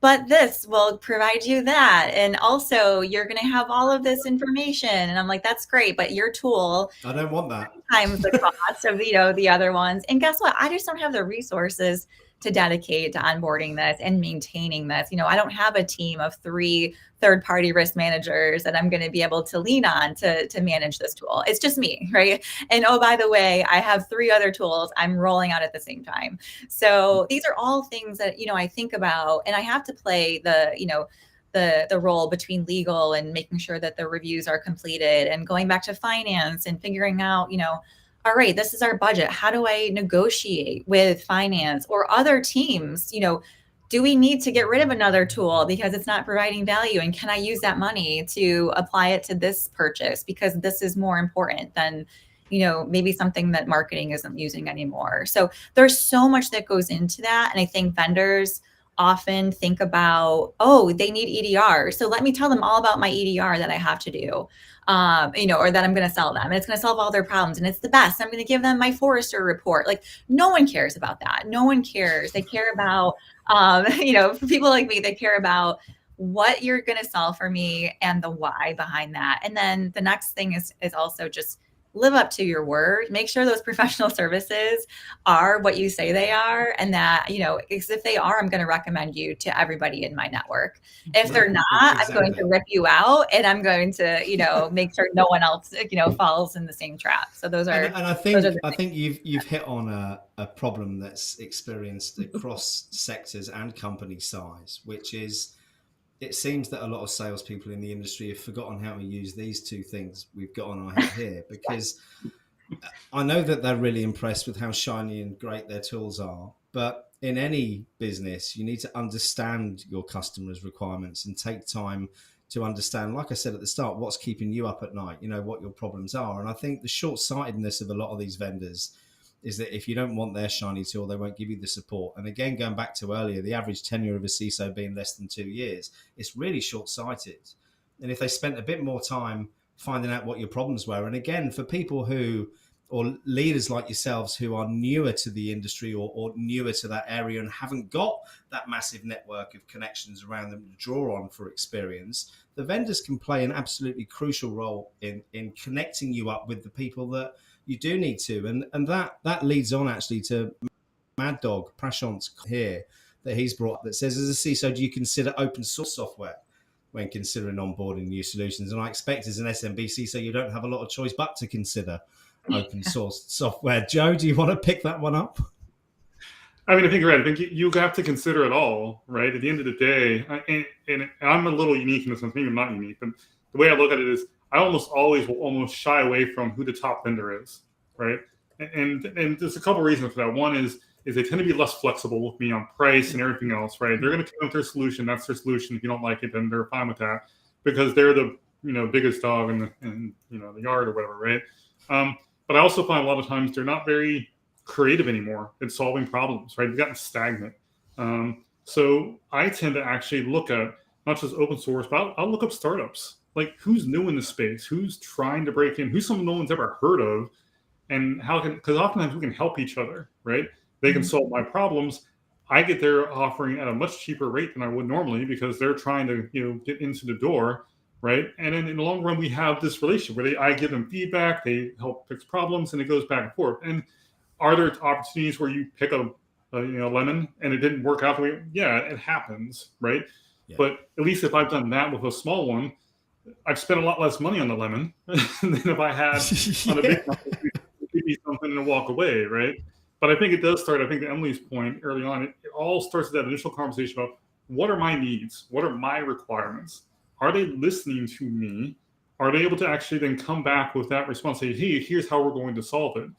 but this will provide you that. And also you're going to have all of this information. And I'm like, that's great, but your tool, I don't want that. Times the cost of, the other ones. And guess what? I just don't have the resources to dedicate to onboarding this and maintaining this. I don't have a team of 3 third-party risk managers that I'm going to be able to lean on to manage this tool. It's just me, right? And oh, by the way, I have 3 other tools I'm rolling out at the same time. So these are all things that, I think about, and I have to play the role between legal and making sure that the reviews are completed, and going back to finance and figuring out, all right, this is our budget. How do I negotiate with finance or other teams? Do we need to get rid of another tool because it's not providing value? And can I use that money to apply it to this purchase because this is more important than, maybe something that marketing isn't using anymore? So there's so much that goes into that. And I think vendors often think about, oh, they need EDR. So let me tell them all about my EDR that I have to do, or that I'm going to sell them. And it's going to solve all their problems. And it's the best. I'm going to give them my Forrester report. Like, no one cares about that. No one cares. They care about, for people like me, they care about what you're going to solve for me and the why behind that. And then the next thing is also just live up to your word. Make sure those professional services are what you say they are. And that, if they are, I'm going to recommend you to everybody in my network. If they're not, exactly. I'm going to rip you out, and I'm going to, make sure no one else, falls in the same trap. So those are, and I think you've hit on a problem that's experienced across sectors and company size, which is, it seems that a lot of salespeople in the industry have forgotten how to use these 2 things we've got on our head here, because I know that they're really impressed with how shiny and great their tools are. But in any business, you need to understand your customers' requirements and take time to understand, like I said at the start, what's keeping you up at night, what your problems are. And I think the short-sightedness of a lot of these vendors is that if you don't want their shiny tool, they won't give you the support. And again, going back to earlier, the average tenure of a CISO being less than 2 years, it's really short-sighted. And if they spent a bit more time finding out what your problems were, and again, for people or leaders like yourselves who are newer to the industry or newer to that area and haven't got that massive network of connections around them to draw on for experience, the vendors can play an absolutely crucial role in connecting you up with the people that you do need to. And that leads on actually to Mad Dog Prashant's here that he's brought up, that says, as a CISO, do you consider open source software when considering onboarding new solutions? And I expect as an SMB CISO, you don't have a lot of choice but to consider open source software. Joe, do you want to pick that one up? I mean, I think you're right. I think you have to consider it all, right? At the end of the day, and I'm a little unique in this sense. Maybe I'm not unique, but the way I look at it is I almost always will almost shy away from who the top vendor is, right? And there's a couple reasons for that. One is they tend to be less flexible with me on price and everything else, right? They're going to come with their solution. That's their solution. If you don't like it, then they're fine with that because they're the biggest dog in the yard or whatever, right? But I also find a lot of times they're not very creative anymore in solving problems, right? They've gotten stagnant. So I tend to actually look at not just open source, but I'll look up startups. Like, who's new in the space? Who's trying to break in? Who's someone no one's ever heard of? And because oftentimes we can help each other, right? They can solve my problems. I get their offering at a much cheaper rate than I would normally because they're trying to get into the door, right? And then in the long run, we have this relationship where I give them feedback, they help fix problems, and it goes back and forth. And are there opportunities where you pick a lemon and it didn't work out the way? Yeah, it happens, right? Yeah. But at least if I've done that with a small one, I've spent a lot less money on the lemon than if I had on a big one, give me something and walk away, right? But I think it does start, I think to Emily's point early on, it all starts with that initial conversation about what are my needs? What are my requirements? Are they listening to me? Are they able to actually then come back with that response, say, hey, here's how we're going to solve it?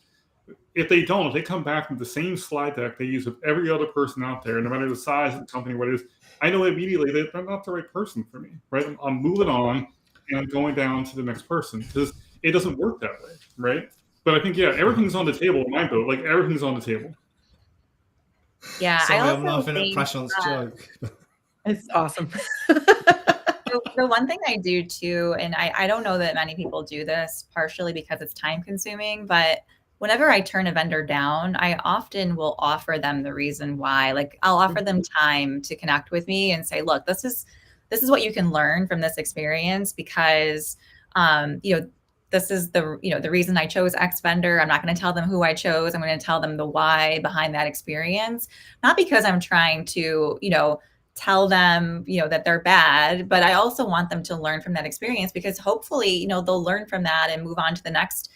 If they don't, if they come back with the same slide deck they use with every other person out there, no matter the size of the company, what it is, I know immediately that they're not the right person for me, right? I'm moving on and I'm going down to the next person because it doesn't work that way, right? But I think, yeah, everything's on the table in my boat. Like, everything's on the table. Yeah, Sorry, I'm laughing at Prashant's joke. It's awesome. The one thing I do too, and I don't know that many people do this, partially because it's time consuming, but whenever I turn a vendor down, I often will offer them the reason why. Like I'll offer them time to connect with me and say, look, this is what you can learn from this experience, because this is the reason I chose X vendor. I'm not going to tell them who I chose. I'm going to tell them the why behind that experience, not because I'm trying to, tell them, that they're bad, but I also want them to learn from that experience, because hopefully, they'll learn from that and move on to the next,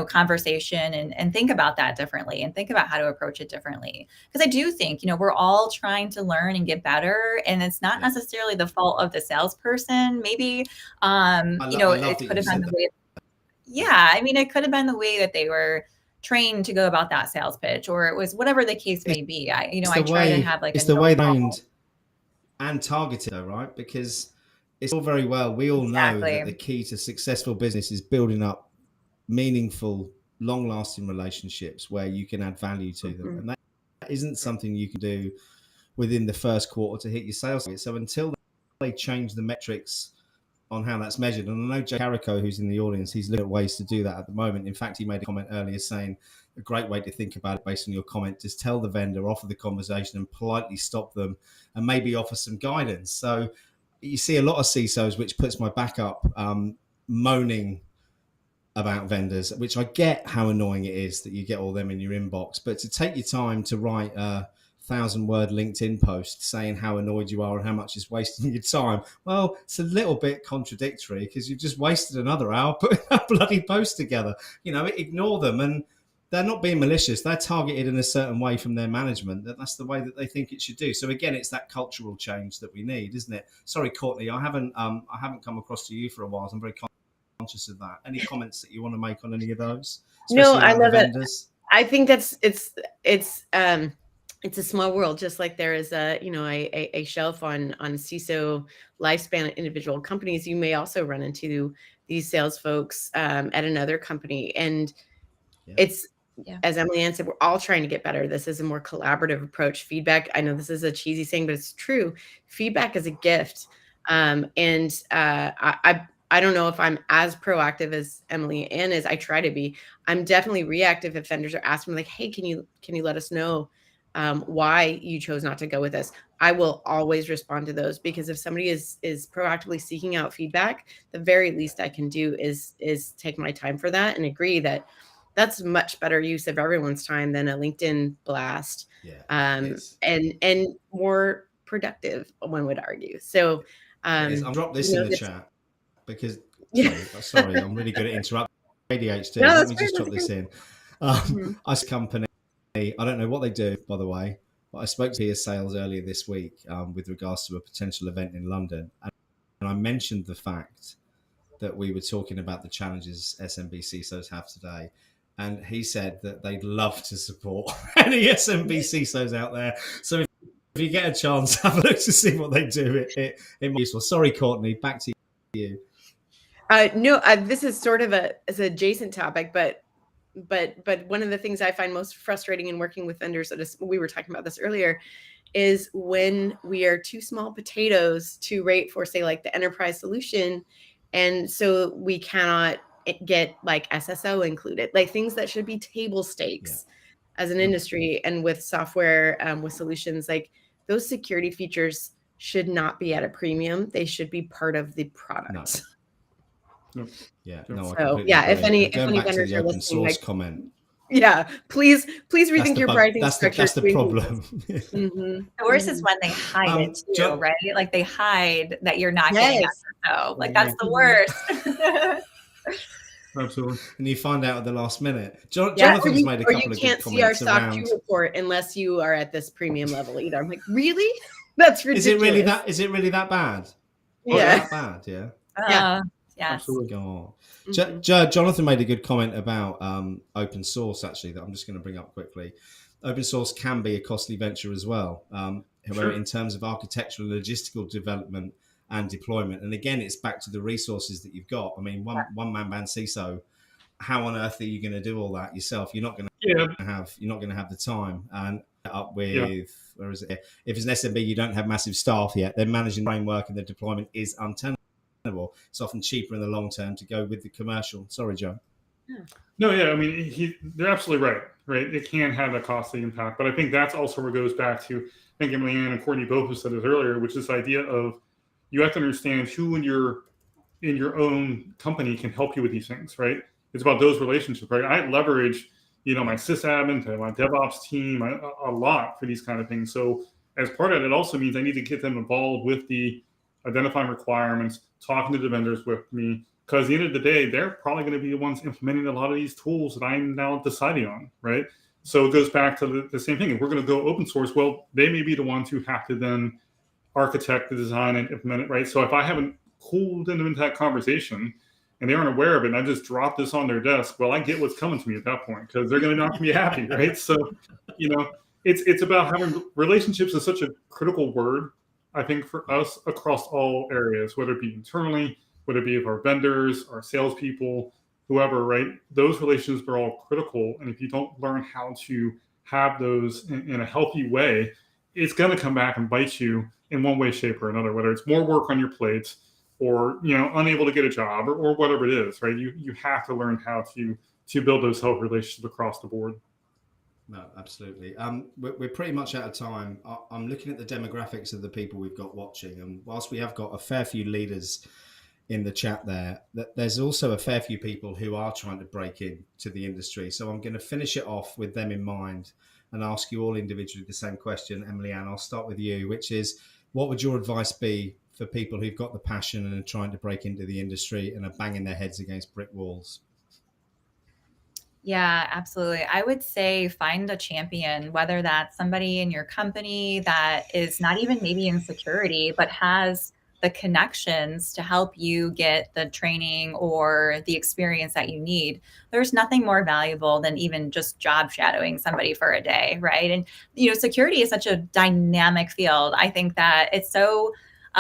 conversation and think about that differently and think about how to approach it differently. Because I do think, we're all trying to learn and get better, and it's not necessarily the fault of the salesperson. Maybe, it could have been the way. Yeah, I mean, it could have been the way that they were trained to go about that sales pitch, or it was whatever the case may be. I try to have like it's the way trained and targeted, though, right? Because it's all very well. We all know that the key to successful business is building up meaningful, long-lasting relationships where you can add value to them, and that isn't something you can do within the first quarter to hit your sales target. So until they change the metrics on how that's measured, and I know Joe Carico, who's in the audience, he's looking at ways to do that at the moment. In fact, he made a comment earlier saying a great way to think about it based on your comment is tell the vendor, offer the conversation and politely stop them and maybe offer some guidance. So you see a lot of CISOs, which puts my back up, moaning about vendors, which I get how annoying it is that you get all them in your inbox, but to take your time to write a 1,000-word LinkedIn post saying how annoyed you are and how much it's wasting your time, well, it's a little bit contradictory, because you've just wasted another hour putting that bloody post together. Ignore them, and they're not being malicious. They're targeted in a certain way from their management. That's the way that they think it should do. So again, it's that cultural change that we need, isn't it? Sorry, Courtney, I haven't come across to you for a while. So I'm very conscious of that. Any comments that you want to make on any of those? No, I love it. I think it's a small world, just like there is a shelf on CISO lifespan at individual companies. You may also run into these sales folks at another company, and it's, as Emilyann said, we're all trying to get better. This is a more collaborative approach. Feedback, I know this is a cheesy saying, but it's true. Feedback is a gift. I don't know if I'm as proactive as Emilyann is. I try to be. I'm definitely reactive if vendors are asking me, like, hey, can you let us know why you chose not to go with us? I will always respond to those, because if somebody is proactively seeking out feedback, the very least I can do is take my time for that and agree that that's much better use of everyone's time than a LinkedIn blast, and more productive, one would argue. So I'll drop this in the chat, because sorry, I'm really good at interrupting. ADHD. No, Let me just drop this in. Us company, I don't know what they do, by the way, but I spoke to PS Sales earlier this week with regards to a potential event in London, and I mentioned the fact that we were talking about the challenges SMB CISOs have today. And he said that they'd love to support any SMB CISOs out there. So if you get a chance, have a look to see what they do. It might be useful. Sorry, Courtney, back to you. This is sort of an adjacent topic, but one of the things I find most frustrating in working with vendors, we were talking about this earlier, is when we are too small potatoes to rate for, say, like the enterprise solution, and so we cannot get like SSO included, like things that should be table stakes as an industry. And with software, with solutions, like those security features should not be at a premium. They should be part of the product. No. If any vendors are listening, source comment. Please rethink your pricing structure. That's the problem. The worst is when they hide it too, right? Like they hide that you're not getting SSO. Like that's the worst. Absolutely. And you find out at the last minute. Jonathan's made a couple of good comments. Or you can't see our SOC 2 report unless you are at this premium level either. I'm like, really? That's ridiculous. Is it really that bad? Yeah. That bad, yeah. Yes. Absolutely. Jonathan made a good comment about open source, actually, that I'm just going to bring up quickly. Open source can be a costly venture as well, however, in terms of architectural and logistical development and deployment. And again, it's back to the resources that you've got. I mean, one man band CISO, how on earth are you going to do all that yourself? You're not going to have the time. And up Yeah. with, where is it? If it's an SMB, you don't have massive staff yet, then managing the framework and the deployment is untenable. It's often cheaper in the long term to go with the commercial. Sorry, Joe. No, yeah, I mean, they're absolutely right, right? It can have a costly impact, but I think that's also where it goes back to, I think Emilyann and Courtney both have said it earlier, which is this idea of you have to understand who in your own company can help you with these things, right? It's about those relationships, right? I leverage, my sysadmin, to my DevOps team a lot for these kind of things. So as part of it, it also means I need to get them involved with the identifying requirements, talking to the vendors with me, because at the end of the day, they're probably going to be the ones implementing a lot of these tools that I'm now deciding on, right? So it goes back to the same thing. If we're going to go open source, well, they may be the ones who have to then architect the design and implement it, right? So if I haven't cooled them into that conversation and they aren't aware of it, and I just drop this on their desk, well, I get what's coming to me at that point because they're going to not be happy, right? So, it's about having relationships is such a critical word, I think, for us across all areas, whether it be internally, whether it be with our vendors, our salespeople, whoever, right? Those relationships are all critical. And if you don't learn how to have those in a healthy way, it's going to come back and bite you in one way, shape, or another, whether it's more work on your plate or, unable to get a job or whatever it is, right? You have to learn how to build those healthy relationships across the board. No, absolutely. We're pretty much out of time. I'm looking at the demographics of the people we've got watching. And whilst we have got a fair few leaders in the chat there's also a fair few people who are trying to break into the industry. So I'm going to finish it off with them in mind and ask you all individually the same question. Emilyann, I'll start with you, which is, what would your advice be for people who've got the passion and are trying to break into the industry and are banging their heads against brick walls? Yeah, absolutely. I would say find a champion, whether that's somebody in your company that is not even maybe in security, but has the connections to help you get the training or the experience that you need. There's nothing more valuable than even just job shadowing somebody for a day, right? And, security is such a dynamic field. I think that it's so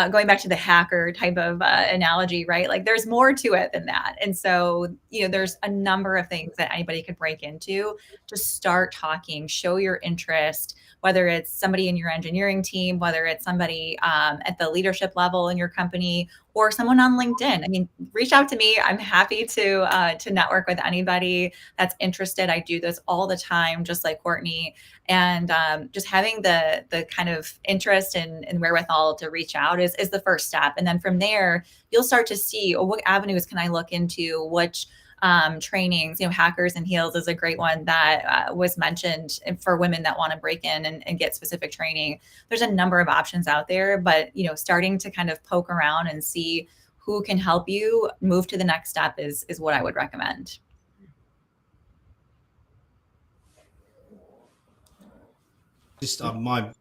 going back to the hacker type of analogy, right? Like there's more to it than that. And so, there's a number of things that anybody could break into. Just start talking, show your interest, whether it's somebody in your engineering team, whether it's somebody at the leadership level in your company, or someone on LinkedIn. I mean, reach out to me. I'm happy to network with anybody that's interested. I do this all the time, just like Courtney. And just having the kind of interest and wherewithal to reach out is the first step. And then from there, you'll start to see, what avenues can I look into, which trainings, Hackers and Heels is a great one that was mentioned for women that want to break in and get specific training. There's a number of options out there, but, starting to kind of poke around and see who can help you move to the next step is what I would recommend. Just my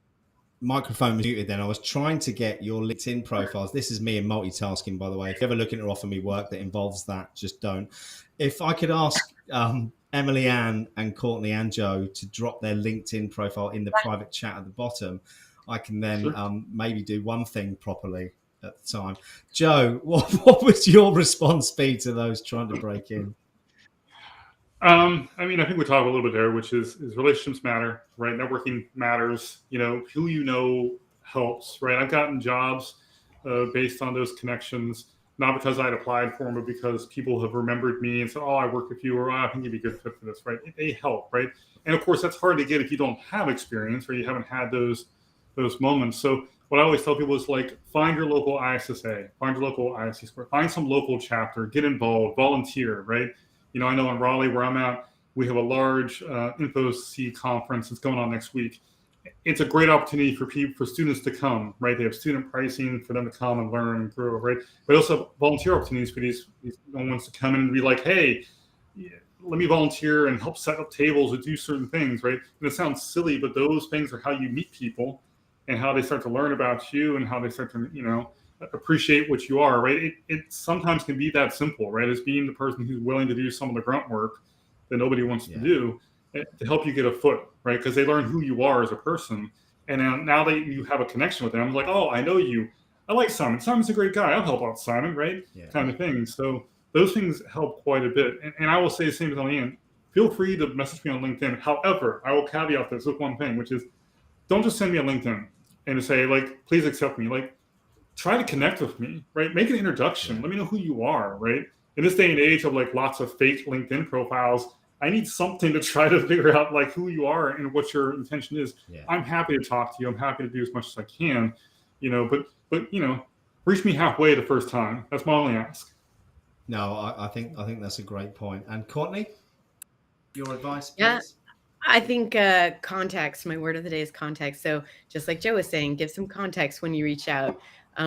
microphone was muted then. I was trying to get your LinkedIn profiles. This is me in multitasking, by the way. If you're ever looking to offer me work that involves that, just don't. If I could ask Emilyann and Courtney and Joe to drop their LinkedIn profile in the private chat at the bottom, I can then maybe do one thing properly at the time. Joe, what would your response be to those trying to break in? I think we talked a little bit there, which is relationships matter, right? Networking matters. Who helps, right? I've gotten jobs based on those connections, not because I'd applied for them, but because people have remembered me and said, "Oh, I work with you," or "Oh, I think you'd be a good fit for this," right? They help, right? And of course, that's hard to get if you don't have experience or you haven't had those moments. So what I always tell people is find your local ISSA, find your local ISC square, find some local chapter, get involved, volunteer, right? I know in Raleigh, where I'm at, we have a large InfoC conference that's going on next week. It's a great opportunity for students to come, right? They have student pricing for them to come and learn and grow, right? But also have volunteer opportunities for these ones to come in and be like, "Hey, let me volunteer and help set up tables or do certain things," right? And it sounds silly, but those things are how you meet people and how they start to learn about you and how they start to, appreciate what you are, right? It sometimes can be that simple, right? As being the person who's willing to do some of the grunt work that nobody wants to do to help you get a foot, right? Because they learn who you are as a person. And now that you have a connection with them, I'm like, "Oh, I know you. I like Simon. Simon's a great guy. I'll help out Simon," right? Yeah. Kind of thing. So those things help quite a bit. And I will say the same as Emilyann. feel free to message me on LinkedIn. However, I will caveat this with one thing, which is don't just send me a LinkedIn and say, like, please accept me. Like, try to connect with me, right? Make an introduction. Let me know who you are, right? In this day and age of like lots of fake LinkedIn profiles, I need something to try to figure out like who you are and what your intention is. Yeah. I'm happy to talk to you. I'm happy to do as much as I can, but reach me halfway the first time. That's my only ask. No, I think that's a great point. And Courtney, your advice, please? Yeah. I think context, my word of the day is context. So just like Joe was saying, give some context when you reach out.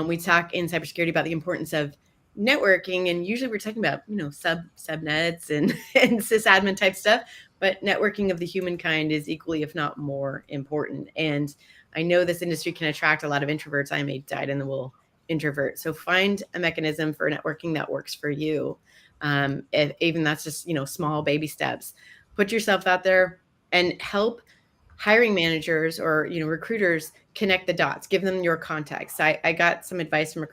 We talk in cybersecurity about the importance of networking, and usually we're talking about, subnets and sysadmin type stuff, but networking of the humankind is equally, if not more important. And I know this industry can attract a lot of introverts. I'm a dyed-in-the-wool introvert. So find a mechanism for networking that works for you. If even that's just, small baby steps. Put yourself out there and help hiring managers or, recruiters connect the dots, give them your contacts. I got some advice from a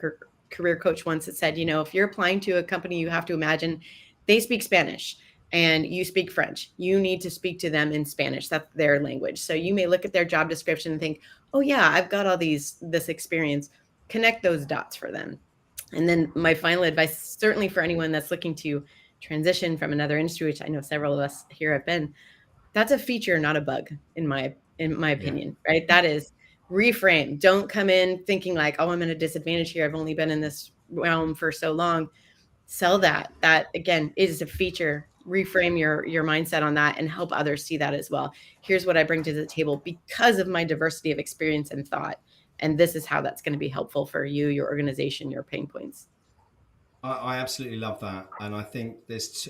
career coach once that said, if you're applying to a company, you have to imagine they speak Spanish and you speak French. You need to speak to them in Spanish. That's their language. So you may look at their job description and think, oh yeah, I've got all this experience. Connect those dots for them. And then my final advice, certainly for anyone that's looking to transition from another industry, which I know several of us here have been, that's a feature, not a bug, in my opinion, right? That is reframe. Don't come in thinking like, oh, I'm at a disadvantage here. I've only been in this realm for so long. Sell that. That again is a feature. Reframe your mindset on that and help others see that as well. Here's what I bring to the table because of my diversity of experience and thought. And this is how that's going to be helpful for you, your organization, your pain points. I absolutely love that. And I think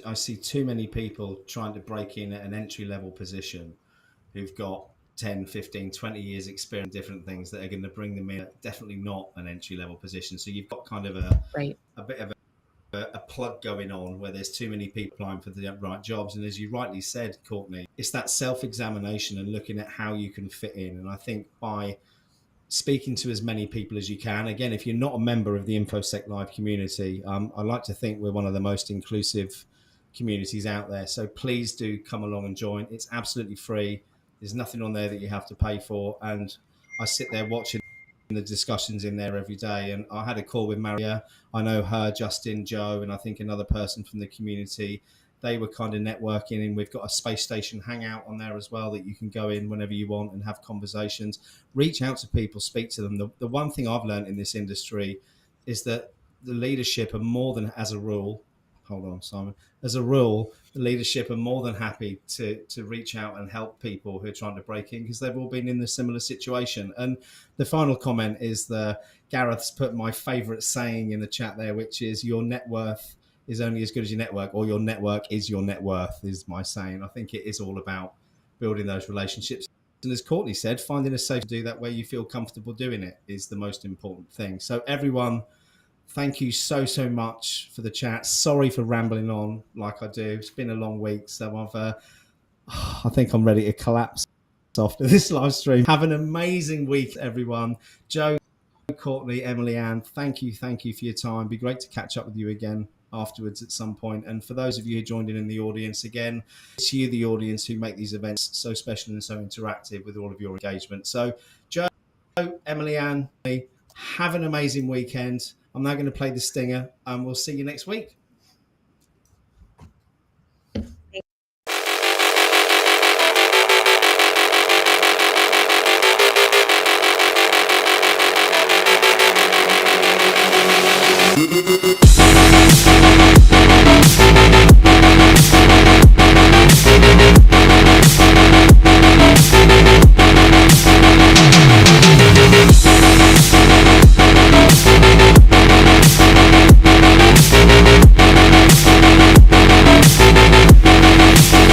I see too many people trying to break in at an entry-level position who've got 10, 15, 20 years experience in different things that are going to bring them in. Definitely not an entry-level position. So you've got kind of a bit of a plug going on where there's too many people applying for the right jobs. And as you rightly said, Courtney, it's that self-examination and looking at how you can fit in. And I think by speaking to as many people as you can. Again, if you're not a member of the InfoSec Live community, I like to think we're one of the most inclusive communities out there. So please do come along and join. It's absolutely free. There's nothing on there that you have to pay for. And I sit there watching the discussions in there every day. And I had a call with Maria. I know her, Justin, Joe, and I think another person from the community. They were kind of networking, and we've got a space station hangout on there as well that you can go in whenever you want and have conversations. Reach out to people, speak to them. The one thing I've learned in this industry is that the leadership are more than, as a rule, the leadership are more than happy to reach out and help people who are trying to break in because they've all been in a similar situation. And the final comment is Gareth's put my favorite saying in the chat there, which is your net worth is only as good as your network, or your network is your net worth, is my saying. I think it is all about building those relationships. And as Courtney said, finding a safe to do that where you feel comfortable doing it is the most important thing. So everyone, thank you so much for the chat. Sorry for rambling on like I do. It's been a long week, so I think I'm ready to collapse after this live stream. Have an amazing week, everyone. Joe, Courtney, Emilyann, thank you for your time. It'd be great to catch up with you again afterwards at some point. And for those of you who joined in the audience, again, it's you, the audience, who make these events so special and so interactive with all of your engagement. So Joe, Emilyann, have an amazing weekend. I'm now going to play the stinger, and we'll see you next week. Thank you.